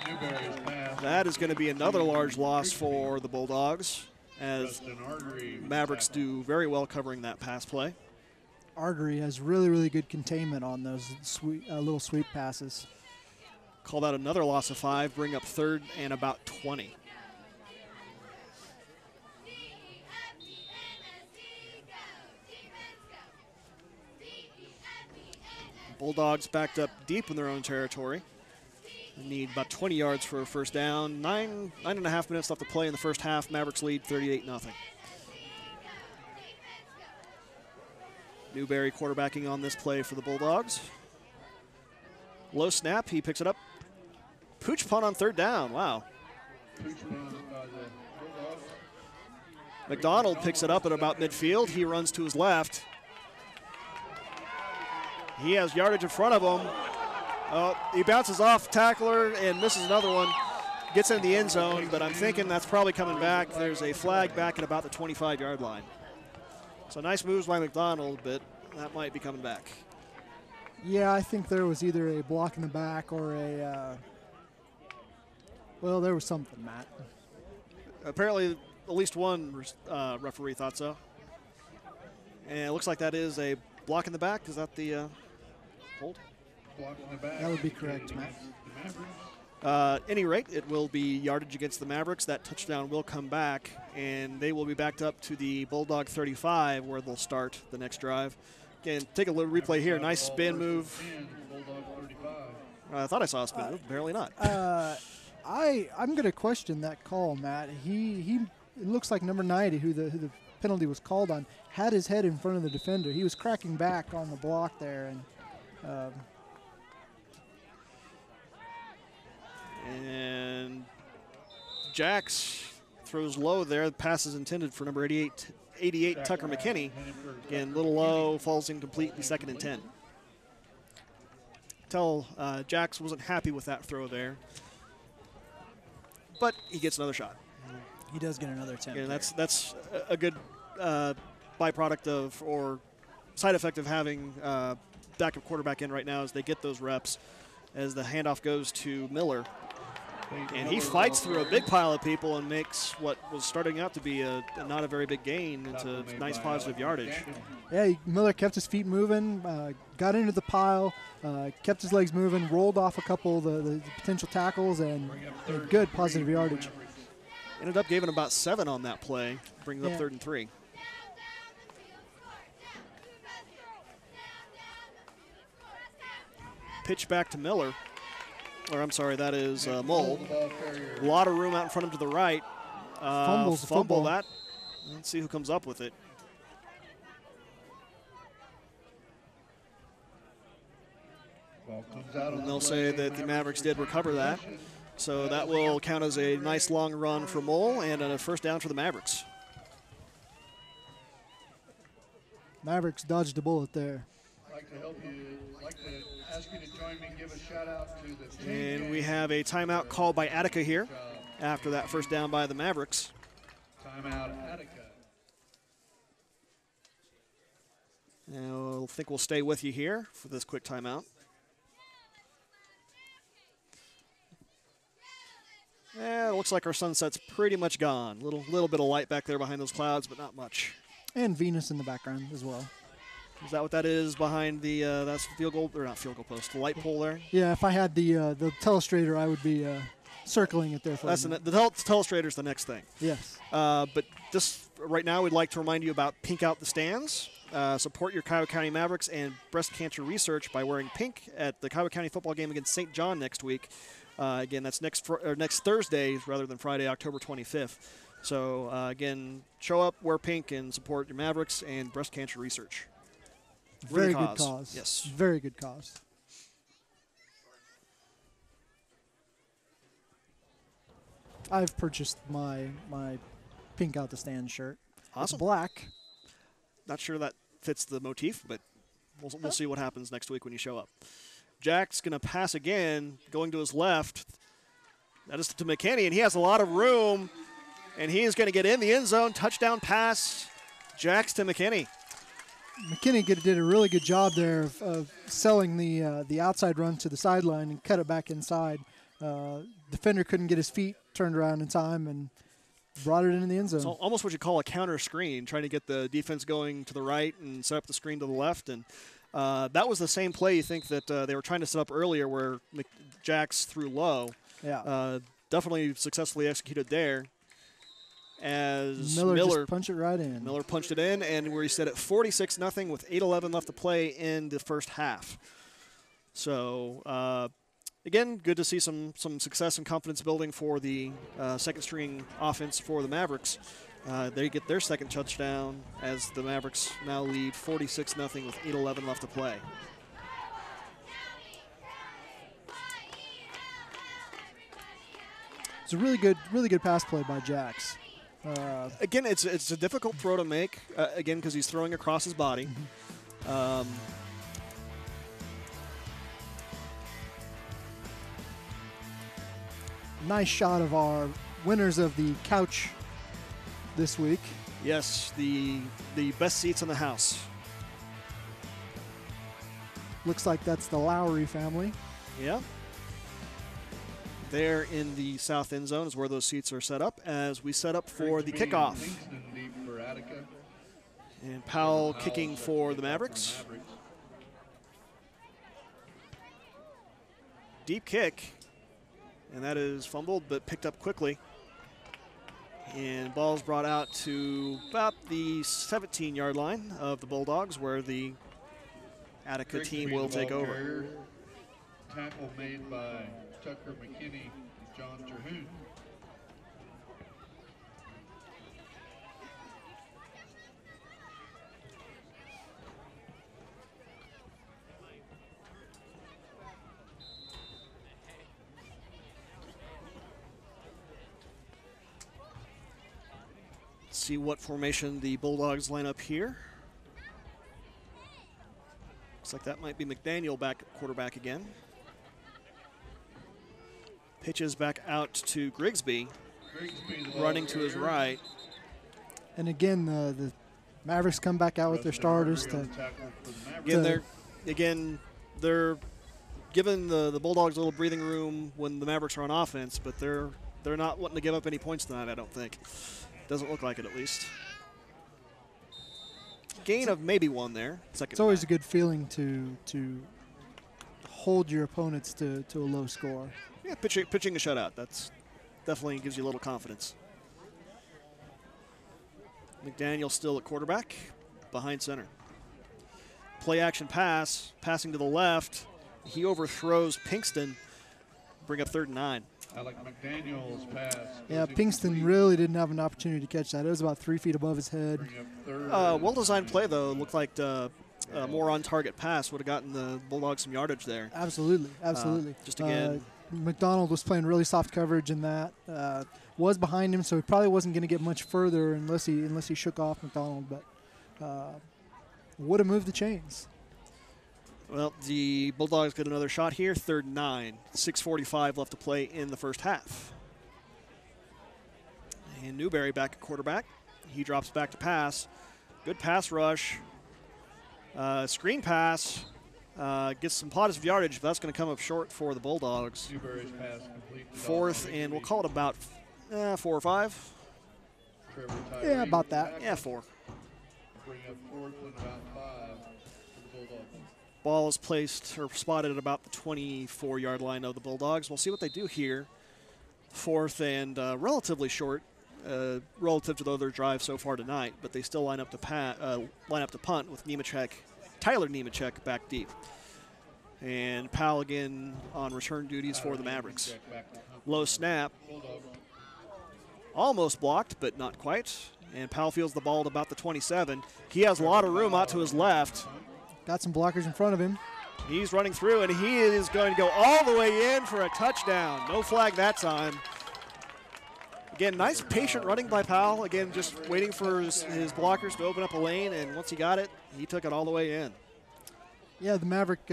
Newberry's pass. That is going to be another large loss for the Bulldogs, as Mavericks do very well covering that pass play. Artery has really, really good containment on those little sweep passes. Call that another loss of 5, bring up 3rd and about 20. Bulldogs backed up deep in their own territory. They need about 20 yards for a first down. 9.5 minutes left to play in the first half. Mavericks lead 38-0. Newberry quarterbacking on this play for the Bulldogs. Low snap, he picks it up. Pooch punt on 3rd down, wow. McDonald picks it up at about midfield. He runs to his left. He has yardage in front of him. He bounces off tackler and misses another one. Gets in the end zone, but I'm thinking that's probably coming back. There's a flag back at about the 25-yard line. So nice moves by McDonald, but that might be coming back. Yeah, I think there was either a block in the back or a, well, there was something, Matt. Apparently, at least one referee thought so. And it looks like that is a block in the back. Is that the hold? Block in the back. That would be correct, Matt. At any rate, it will be yardage against the Mavericks. That touchdown will come back, and they will be backed up to the Bulldog 35, where they'll start the next drive. Again, take a little replay here. Nice spin move. I thought I saw a spin move. Apparently not. I'm going to question that call, Matt. He it looks like number 90, who the penalty was called on, had his head in front of the defender. He was cracking back on the block there, and Jax throws low there. The pass is intended for number 88 Tucker McKinney. Again, little low, falls incomplete, be 2nd and 10. Tell Jax wasn't happy with that throw there, but he gets another shot. he does get another attempt. And that's a good byproduct of, or side effect of having backup quarterback in right now, as they get those reps as the handoff goes to Miller. And he fights through a big pile of people and makes what was starting out to be not a very big gain into nice positive yardage. Yeah, Miller kept his feet moving, got into the pile, kept his legs moving, rolled off a couple of the potential tackles, and good positive yardage. Ended up giving about 7 on that play, brings up 3rd and 3. pitch back to Miller. Or I'm sorry, that is Mold. Ball carrier. A lot of room out in front of him to the right. Fumbles the Fumble football. that. Let's see who comes up with it. Ball comes out on And the they'll play. say that the Mavericks did recover that. So that will count as a nice long run for Mole and a first down for the Mavericks. Mavericks dodged a bullet there. I'd like to help you. I'd like to ask you to join me and give a shout out to the team. And we have a timeout called by Attica here after that first down by the Mavericks. Timeout Attica. And I think we'll stay with you here for this quick timeout. Yeah, it looks like our sunset's pretty much gone. Little bit of light back there behind those clouds, but not much. And Venus in the background as well. Is that what that is behind the that's field goal or not field goal post? The light pole there. Yeah, if I had the telestrator, I would be circling it there for That's a minute. the telestrator's the next thing. Yes. But just right now, we'd like to remind you about Pink Out the Stands. Support your Kiowa County Mavericks and breast cancer research by wearing pink at the Kiowa County football game against St. John next week. Again, that's next Thursday rather than Friday, October 25th. So, again, show up, wear pink, and support your Mavericks and breast cancer research. Very Worthy good cause. Yes. Very good cause. I've purchased my Pink Out the Stand shirt. Awesome. It's black. Not sure that fits the motif, but we'll see what happens next week when you show up. Jack's going to pass again, going to his left. That is to McKinney, and he has a lot of room, and he is going to get in the end zone. Touchdown pass. Jack's to McKinney. McKinney did a really good job there of selling the outside run to the sideline and cut it back inside. Defender couldn't get his feet turned around in time and brought it into the end zone. It's almost what you call a counter screen, trying to get the defense going to the right and set up the screen to the left. And that was the same play you think that they were trying to set up earlier where Jax threw low. Yeah. Definitely successfully executed there. As Miller just punched it right in. Miller punched it in, and where he set it 46-0 with 8:11 left to play in the first half. So, again, good to see some success and confidence building for the second-string offense for the Mavericks. They get their second touchdown as the Mavericks now lead 46-0 with 8:11 left to play. It's a really good pass play by Jax. Again, it's a difficult throw to make, again, because he's throwing across his body. Nice shot of our winners of the couch this week. Yes, the best seats in the house. Looks like that's the Lowry family. Yeah. There in the south end zone is where those seats are set up as we set up for the kickoff. Kingston deep for Attica. And Powell kicking for the Mavericks. Deep kick. And that is fumbled but picked up quickly. And ball's brought out to about the 17-yard line of the Bulldogs where the Attica team will take over. Carrier. Tackle made by Tucker McKinney and John Terhune. See what formation the Bulldogs line up here. Looks like that might be McDaniel back at quarterback again. Pitches back out to Grigsby, running to his right. And again, the Mavericks come back out with their starters to They're giving the Bulldogs a little breathing room when the Mavericks are on offense, but they're not wanting to give up any points tonight, I don't think. Doesn't look like it, at least. Gain of maybe one there. It's always a good feeling to hold your opponents to a low score. Yeah, pitching a shutout. That's definitely gives you a little confidence. McDaniel still at quarterback, behind center. Play action pass, passing to the left. he overthrows Pinkston, bring up 3rd and 9. Alec McDaniel's pass. Yeah, Pinkston really didn't have an opportunity to catch that. It was about 3 feet above his head. Bring up 3rd. Well-designed play, though. Looked like more on-target pass would have gotten the Bulldogs some yardage there. Absolutely, absolutely. Just again, McDonald was playing really soft coverage in that. Was behind him, so he probably wasn't going to get much further unless he shook off McDonald. But would have moved the chains. Well, the Bulldogs get another shot here. 3rd and 9. 6:45 left to play in the first half. And Newberry back at quarterback. He drops back to pass. Good pass rush. Screen pass. Gets some positive yardage, but that's going to come up short for the Bulldogs. Newberry's pass complete. 4th, and we'll call it about 4 or 5. Yeah, about that. Yeah, 4. Bring up 4th and about 5 for the Bulldogs. Ball is placed or spotted at about the 24-yard line of the Bulldogs. We'll see what they do here. 4th and relatively short relative to the other drive so far tonight, but they still line up to punt with Tyler Nemechek back deep. And Powell again on return duties for the Mavericks. Low snap. Almost blocked, but not quite. And Powell fields the ball at about the 27. He has a lot of room out to his left. Got some blockers in front of him. He's running through, and he is going to go all the way in for a touchdown. No flag that time. Again, nice patient running by Powell. Again, just waiting for his blockers to open up a lane, and once he got it, he took it all the way in. Yeah, the Maverick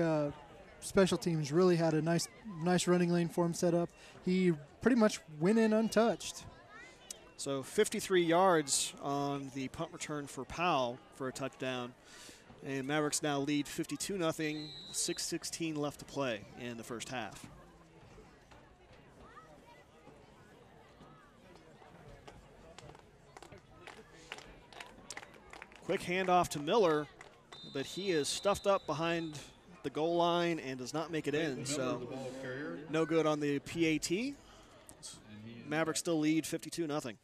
special teams really had a nice running lane for him set up. He pretty much went in untouched. So 53 yards on the punt return for Powell for a touchdown. And Mavericks now lead 52-0, 6:16 left to play in the first half. Quick handoff to Miller, but he is stuffed up behind the goal line and does not make it in. So no good on the PAT. Mavericks still lead 52-0.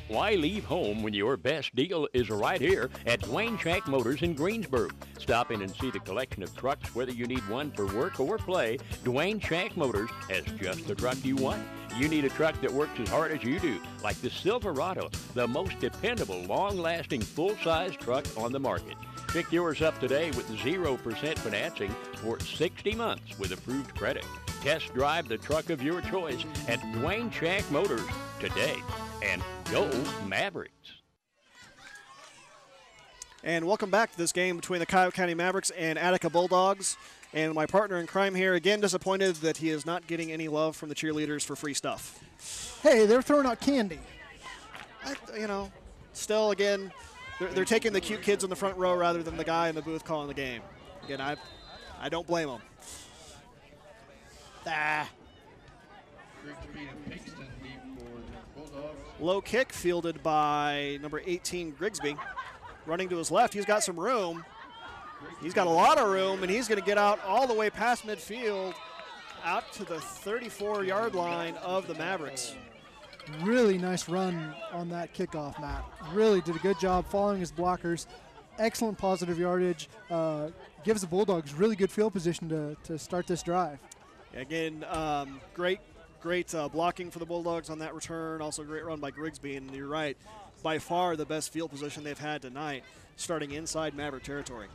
Why leave home when your best deal is right here at Dwayne Shack Motors in Greensburg? Stop in and see the collection of trucks. Whether you need one for work or play, Dwayne Shack Motors has just the truck you want. You need a truck that works as hard as you do, like the Silverado, the most dependable, long-lasting, full-size truck on the market. Pick yours up today with 0% financing for 60 months with approved credit. Test drive the truck of your choice at Dwayne Shack Motors today. And go Mavericks. And welcome back to this game between the Kiowa County Mavericks and Attica Bulldogs. And my partner in crime here, again disappointed that he is not getting any love from the cheerleaders for free stuff. Hey, they're throwing out candy. Still, again, they're taking the cute kids in the front row rather than the guy in the booth calling the game. Again, I don't blame them. Low kick fielded by number 18, Grigsby. Running to his left, he's got some room. He's got a lot of room, and he's going to get out all the way past midfield, out to the 34-yard line of the Mavericks. Really nice run on that kickoff, Matt. Really did a good job following his blockers. Excellent positive yardage. Gives the Bulldogs really good field position to start this drive. Again, great blocking for the Bulldogs on that return. Also great run by Grigsby, and you're right, by far the best field position they've had tonight, starting inside Maverick territory.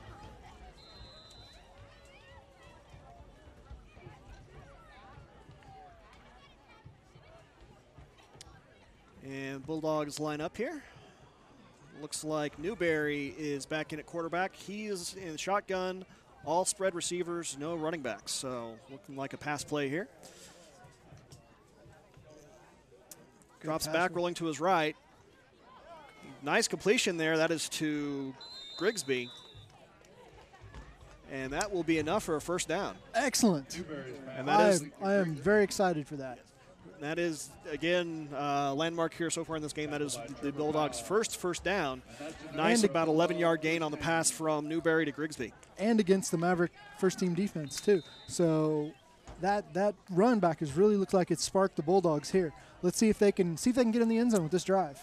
And Bulldogs line up here. Looks like Newberry is back in at quarterback. He is in shotgun, all spread receivers, no running backs. So looking like a pass play here. Drops back, rolling to his right. Nice completion there. That is to Grigsby. And that will be enough for a first down. Excellent. And I am very excited for that. That is, again, landmark here so far in this game. That is the Bulldogs' first down. Nice, about 11-yard gain on the pass from Newberry to Grigsby. And against the Maverick first-team defense, too. So that run back really looks like it sparked the Bulldogs here. Let's see if they can get in the end zone with this drive.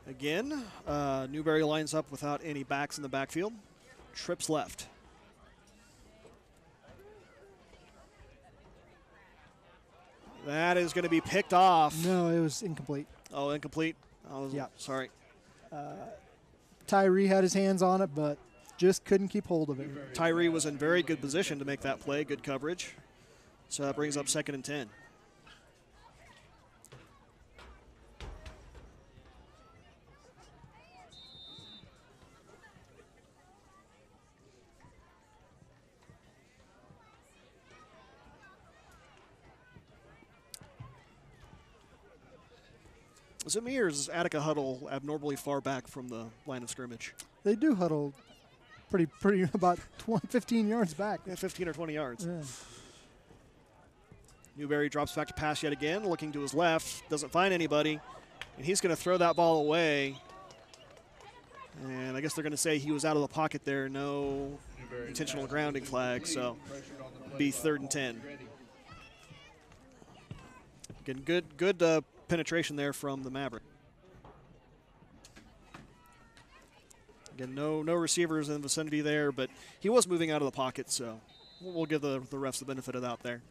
Again, Newberry lines up without any backs in the backfield. Trips left. That is going to be picked off. No, it was incomplete. Oh, incomplete? Yeah. Sorry. Tyree had his hands on it, but just couldn't keep hold of it. Tyree was in very good position to make that play. Good coverage. So that brings up 2nd and 10. Is it me, or is Attica huddle abnormally far back from the line of scrimmage? They do huddle pretty about 15 yards back. Yeah, 15 or 20 yards. Yeah. Newberry drops back to pass yet again, looking to his left, doesn't find anybody, and he's going to throw that ball away. And I guess they're going to say he was out of the pocket there, no intentional grounding flag, so be 3rd and 10. Again, good penetration there from the Maverick. Again, no receivers in the vicinity there, but he was moving out of the pocket, so we'll give the refs the benefit of the doubt there.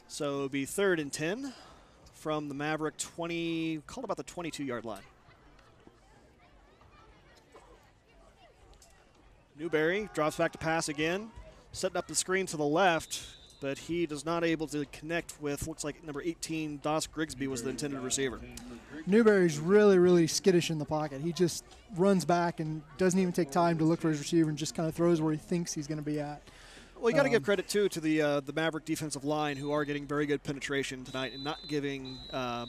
So it'll be 3rd and 10 from the Maverick 20, called about the 22-yard line. Newberry drops back to pass again, setting up the screen to the left, but he does not able to connect with, looks like number 18, Doss Grigsby was the intended receiver. Newberry's really skittish in the pocket. He just runs back and doesn't even take time to look for his receiver and just kind of throws where he thinks he's going to be at. Well, you got to give credit, too, to the Maverick defensive line, who are getting very good penetration tonight and not giving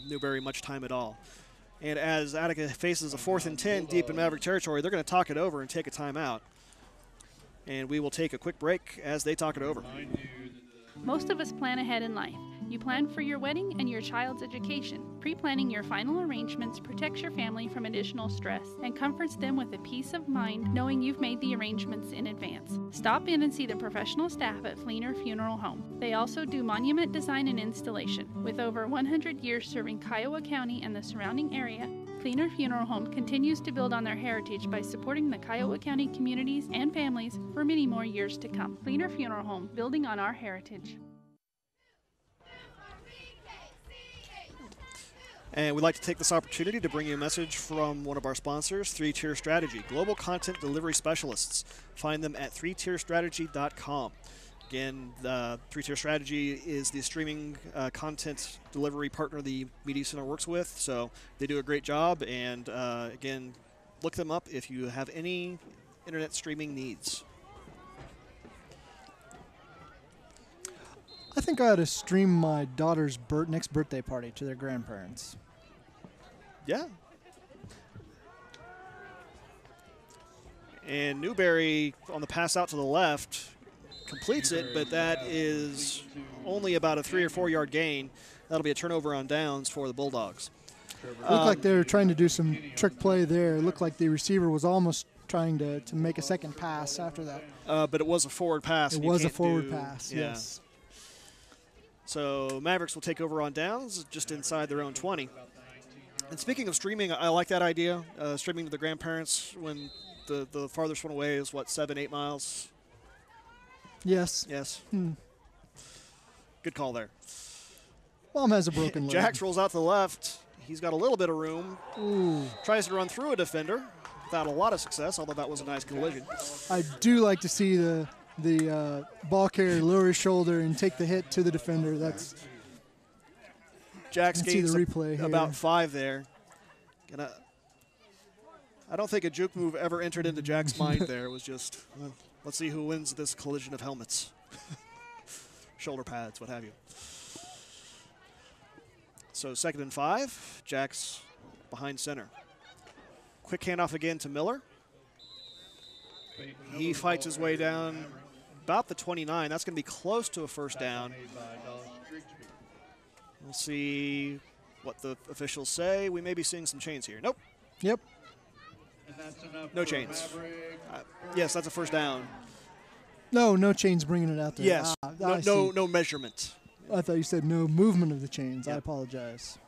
Newberry much time at all. And as Attica faces a 4th and 10 deep in Maverick territory, they're going to talk it over and take a timeout. And we will take a quick break as they talk it over. Most of us plan ahead in life. You plan for your wedding and your child's education. Pre-planning your final arrangements protects your family from additional stress and comforts them with a peace of mind knowing you've made the arrangements in advance. Stop in and see the professional staff at Fleener Funeral Home. They also do monument design and installation. With over 100 years serving Kiowa County and the surrounding area, Fleener Funeral Home continues to build on their heritage by supporting the Kiowa County communities and families for many more years to come. Fleener Funeral Home, building on our heritage. And we'd like to take this opportunity to bring you a message from one of our sponsors, 3-Tier Strategy, global content delivery specialists. Find them at 3tierstrategy.com. Again, 3-Tier Strategy is the streaming content delivery partner the Media Center works with, so they do a great job. And again, look them up if you have any internet streaming needs. I think I ought to stream my daughter's next birthday party to their grandparents. Yeah. And Newberry on the pass out to the left completes it, but that is only about a 3 or 4 yard gain. That'll be a turnover on downs for the Bulldogs. Looked like they were trying to do some trick play there. It looked like the receiver was almost trying to make a second pass after that. But it was a forward pass. It was a forward pass, yeah. Yes. So Mavericks will take over on downs just inside their own 20. And speaking of streaming, I like that idea, streaming to the grandparents when the farthest one away is, 7-8 miles? Yes. Yes. Good call there. Mom has a broken leg. Jax rolls out to the left. He's got a little bit of room. Ooh. Tries to run through a defender without a lot of success, although that was a nice collision. I do like to see the ball carrier lower his shoulder and take the hit to the defender. That's Jax gains the replay about 5 there. I don't think a juke move ever entered into Jack's mind there. It was just, let's see who wins this collision of helmets. Shoulder pads, what have you. So 2nd and 5, Jack's behind center. Quick handoff again to Miller. He fights his way down about the 29. That's going to be close to a first down. We'll see what the officials say. We may be seeing some chains here. Nope. Yep. No chains. Yes, that's a first down. No chains bringing it out there. Yes. No measurement. I thought you said no movement of the chains. Yeah. I apologize.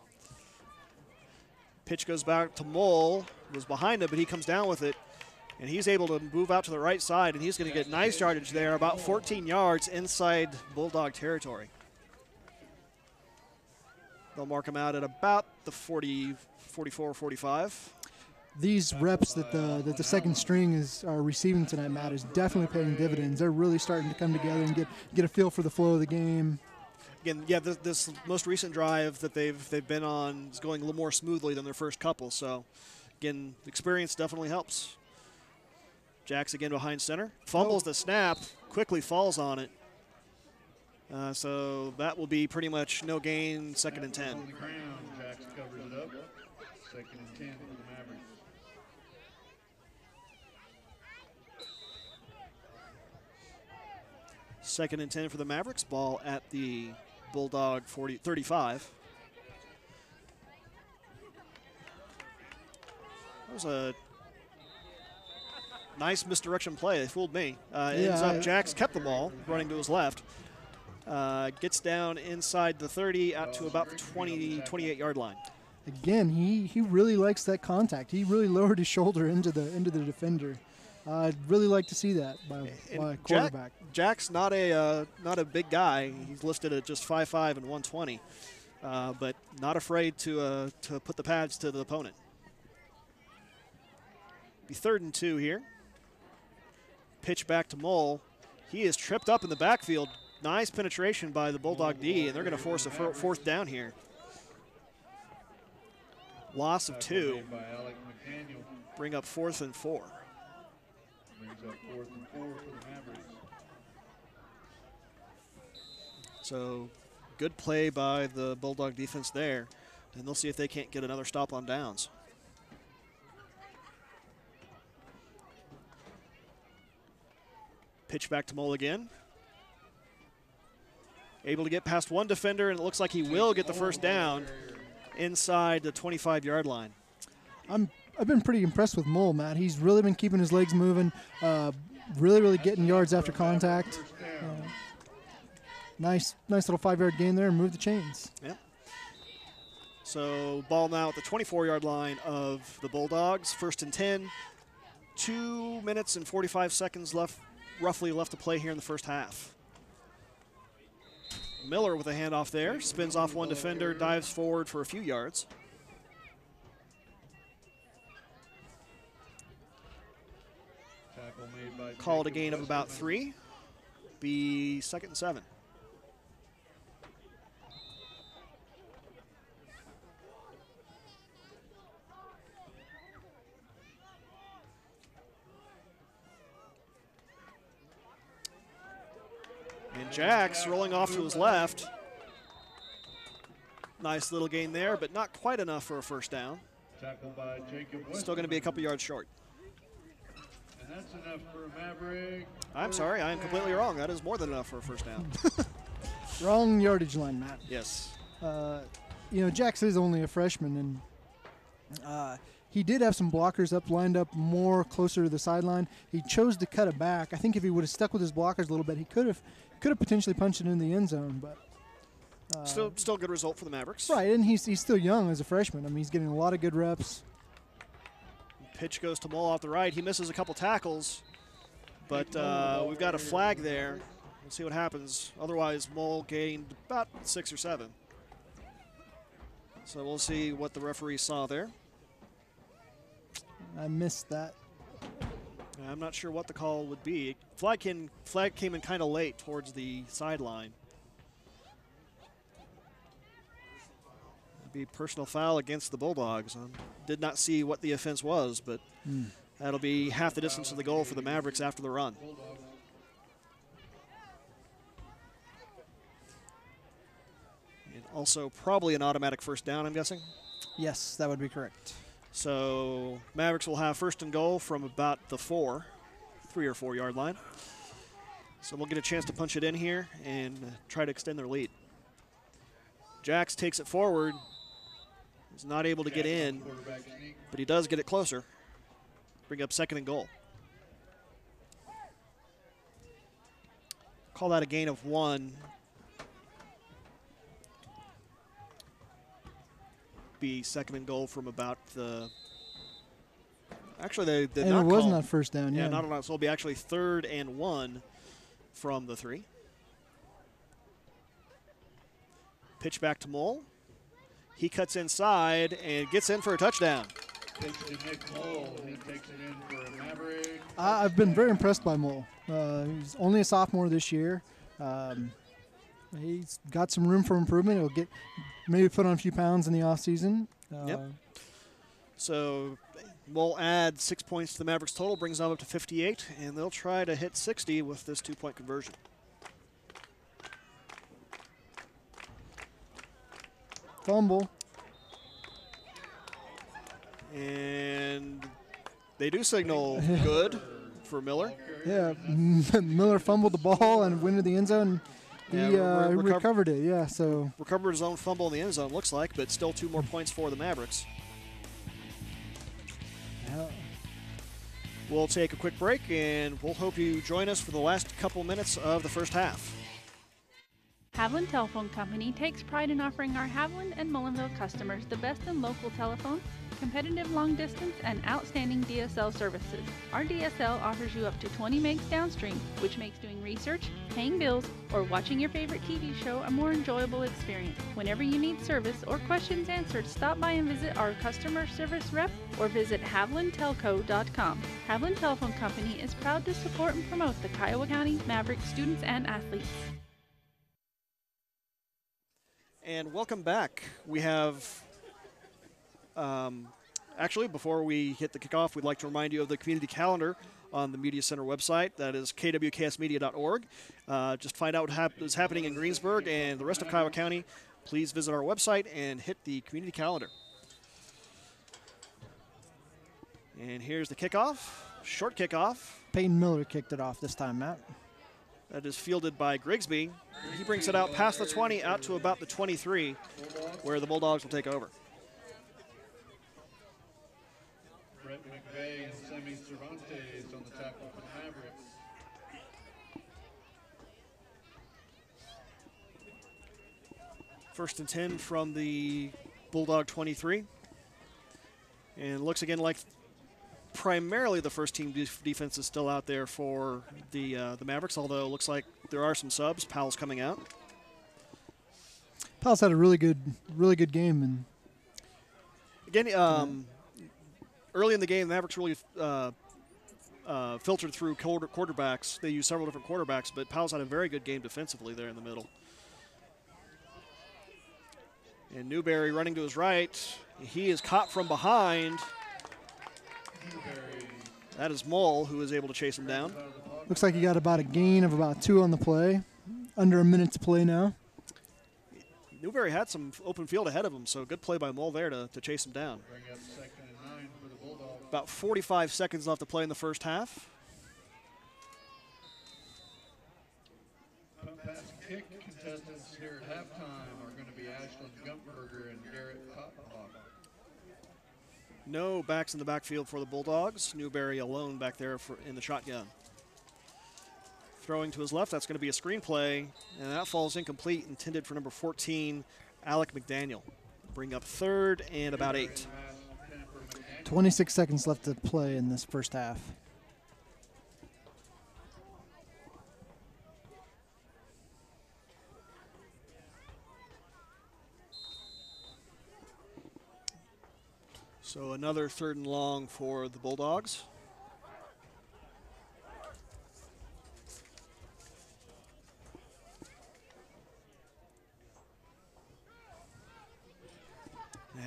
Pitch goes back to Mole, was behind him, but he comes down with it, and he's able to move out to the right side, and he's going to get nice yardage there, about 14 yards inside Bulldog territory. They'll mark him out at about the 40, 44, 45. These reps that the second string are receiving tonight, Matt, is definitely paying dividends. They're really starting to come together and get a feel for the flow of the game. Again, yeah, this most recent drive that they've been on is going a little more smoothly than their first couple. So, again, experience definitely helps. Jax again behind center, fumbles the snap, quickly falls on it. So that will be pretty much no gain, 2nd and 10. On the ground, Jax covers it up. 2nd and 10 for the Mavericks. Second and 10 for the Mavericks. Ball at the Bulldog 35. That was a nice misdirection play. They fooled me. Ends up Jax kept the ball, running to his left. Gets down inside the 30 out to about the 28-yard line. Again, he really likes that contact. He really lowered his shoulder into the defender. I'd really like to see that by quarterback. Jack's not a big guy. He's listed at just 5'5" and 120, but not afraid to put the pads to the opponent. Be 3rd and 2 here. Pitch back to Mole. He is tripped up in the backfield. Nice penetration by the Bulldog D, and they're going to force a 4th down here. Loss of 2. Bring up 4th and 4. Brings up 4th and 4 for the Mavericks. So good play by the Bulldog defense there, and they'll see if they can't get another stop on downs. Pitch back to Mole again. Able to get past one defender, and it looks like he will get the 1st down inside the 25-yard line. I've been pretty impressed with Mole, Matt. He's really been keeping his legs moving, really getting yards after contact. Nice little 5-yard gain there and move the chains. Yep. So ball now at the 24-yard line of the Bulldogs. 1st and 10. 2 minutes and 45 seconds roughly left to play here in the first half. Miller with a handoff there, spins off one defender, dives forward for a few yards. Tackle made by Called a gain of about 3. Be 2nd and 7. And Jax rolling off to his left. Nice little gain there, but not quite enough for a 1st down. Tackled by Jacob Still going to be a couple yards short. And that's enough for a Maverick. I'm sorry, I am completely wrong. That is more than enough for a 1st down. Wrong yardage line, Matt. Yes. Jax is only a freshman, and he did have some blockers lined up more closer to the sideline. He chose to cut it back. I think if he would have stuck with his blockers a little bit, he could have potentially punched it in the end zone. But still good result for the Mavericks. Right, and he's still young as a freshman. I mean, he's getting a lot of good reps. Pitch goes to Mole off the right. He misses a couple tackles, but we've got a flag there. We'll see what happens. Otherwise, Mole gained about 6 or 7. So we'll see what the referee saw there. I missed that. I'm not sure what the call would be. Flag came in kind of late towards the sideline. It'd be personal foul against the Bulldogs. Did not see what the offense was, but that'll be half the distance to the goal for the Mavericks after the run. And also probably an automatic 1st down, I'm guessing. Yes, that would be correct. So Mavericks will have 1st and goal from about the 3 or 4 yard line. So they'll get a chance to punch it in here and try to extend their lead. Jax takes it forward. He's not able to get in, but he does get it closer. Bring up 2nd and goal. Call that a gain of 1. be second and goal from about the. Actually, they did and not it was call. not first down. Yeah, Yeah, not on. So it'll be actually 3rd and 1 from the 3. Pitch back to Mole. He cuts inside and gets in for a touchdown. Pitch to Nick Mole. He takes it in for a Maverick. I've been very impressed by Mole. He's only a sophomore this year. He's got some room for improvement. He'll get maybe put on a few pounds in the offseason. Yep. So Mole adds 6 points to the Mavericks total, brings them up to 58, and they'll try to hit 60 with this 2-point conversion. Fumble. And they do signal good for Miller. Yeah, Miller fumbled the ball and went into the end zone. He recovered it, yeah. So recovered his own fumble in the end zone, looks like, but still 2 more points for the Mavericks. yeah. We'll take a quick break, and we'll hope you join us for the last couple minutes of the first half. Haviland Telephone Company takes pride in offering our Haviland and Mullinville customers the best in local telephones, competitive long distance, and outstanding DSL services. Our DSL offers you up to 20 megs downstream, which makes doing research, paying bills, or watching your favorite TV show a more enjoyable experience. Whenever you need service or questions answered, stop by and visit our customer service rep or visit havilandtelco.com. Haviland Telephone Company is proud to support and promote the Kiowa County Mavericks students and athletes. And welcome back. We have, actually, before we hit the kickoff, we'd like to remind you of the community calendar on the Media Center website. That is kwksmedia.org. Just find out what is happening in Greensburg and the rest of Kiowa County. Please visit our website and hit the community calendar. And here's the kickoff, short kickoff. Peyton Miller kicked it off this time, Matt. That is fielded by Grigsby. He brings it out past the 20, out to about the 23, where the Bulldogs will take over. Brett McVeigh and Semi Cervantes on the tackle for the Mavericks. First and 10 from the Bulldog 23. And looks again like primarily the first team defense is still out there for the Mavericks, although it looks like there are some subs. Powell's coming out. Powell's had a really good game, and again, early in the game, the Mavericks really filtered through quarterbacks. They used several different quarterbacks, but Powell's had a very good game defensively there in the middle. And Newberry running to his right. He is caught from behind. That is Mole, who is able to chase him down. looks like he got about a gain of about 2 on the play. Under a minute to play now. Newberry had some open field ahead of him, so good play by Mole there to chase him down. Bring up 2nd and 9 for the Bulldogs. About 45 seconds left to play in the first half. Punt pass kick contestants here at halftime are going to be Ashlyn Gumpberger and Garrett Cottonbach. No backs in the backfield for the Bulldogs. Newberry alone back there in the shotgun. Throwing to his left, that's going to be a screen play, and that falls incomplete, intended for number 14, Alec McDaniel. Bring up 3rd and about 8. 26 seconds left to play in this first half. So another 3rd and long for the Bulldogs.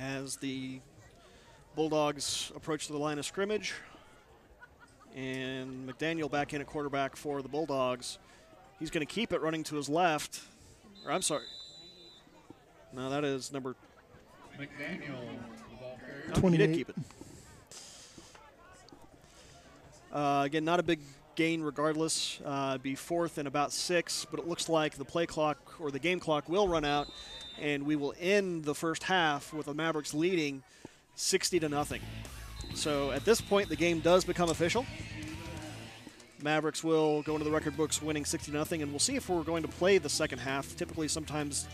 As the Bulldogs approach the line of scrimmage, and McDaniel back in at quarterback for the Bulldogs. He's going to keep it running to his left. Or I'm sorry. No, that is number McDaniel, the ball carrier. 28. He did keep it. Again, not a big gain regardless. Be 4th and about 6, but it looks like the play clock or the game clock will run out, and we will end the first half with the Mavericks leading 60-0. So at this point, the game does become official. Mavericks will go into the record books winning 60-0, and we'll see if we're going to play the second half. Typically, sometimes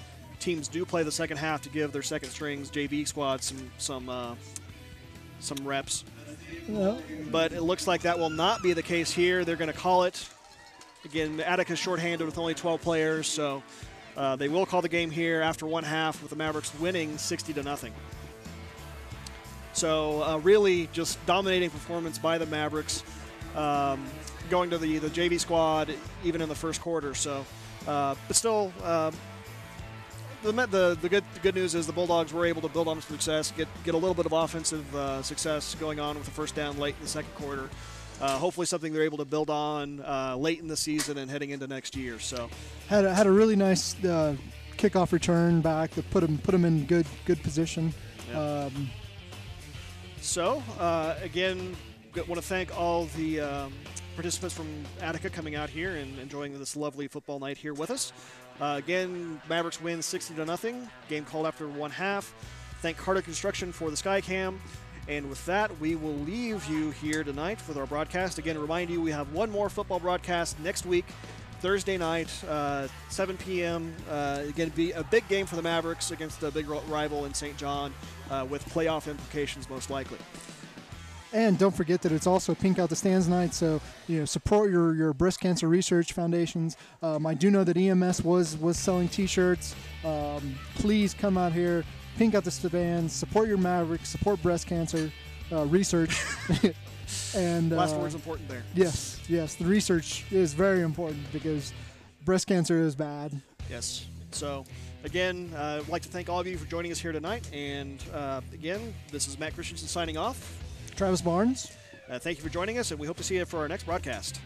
teams do play the second half to give their second strings JV squad some reps. Well, But it looks like that will not be the case here. They're going to call it. Again, Attica's shorthanded with only 12 players, so they will call the game here after one half with the Mavericks winning 60-0. So really just dominating performance by the Mavericks, going to the JV squad even in the first quarter. So, but still, the good news is the Bulldogs were able to build on success, get a little bit of offensive success going on with the first down late in the second quarter. Hopefully something they're able to build on late in the season and heading into next year. So had a really nice kickoff return back that put them in good position. Yeah. So again, want to thank all the participants from Attica coming out here and enjoying this lovely football night here with us. Again, Mavericks win 60-0. Game called after one half. Thank Carter Construction for the Skycam. And with that, we will leave you here tonight with our broadcast. Again, remind you we have one more football broadcast next week, Thursday night, 7 p.m. Again, be a big game for the Mavericks against a big rival in St. John with playoff implications most likely. And don't forget that it's also Pink Out the Stands night, so support your breast cancer research foundations. I do know that EMS was selling T-shirts. Please come out here, Pink Out the Stands, support your Mavericks, support breast cancer research. And last word's important there. Yes, the research is very important because breast cancer is bad. Yes. So again, I'd like to thank all of you for joining us here tonight. And again, this is Matt Christensen signing off. Travis Barnes. Thank you for joining us, and we hope to see you for our next broadcast.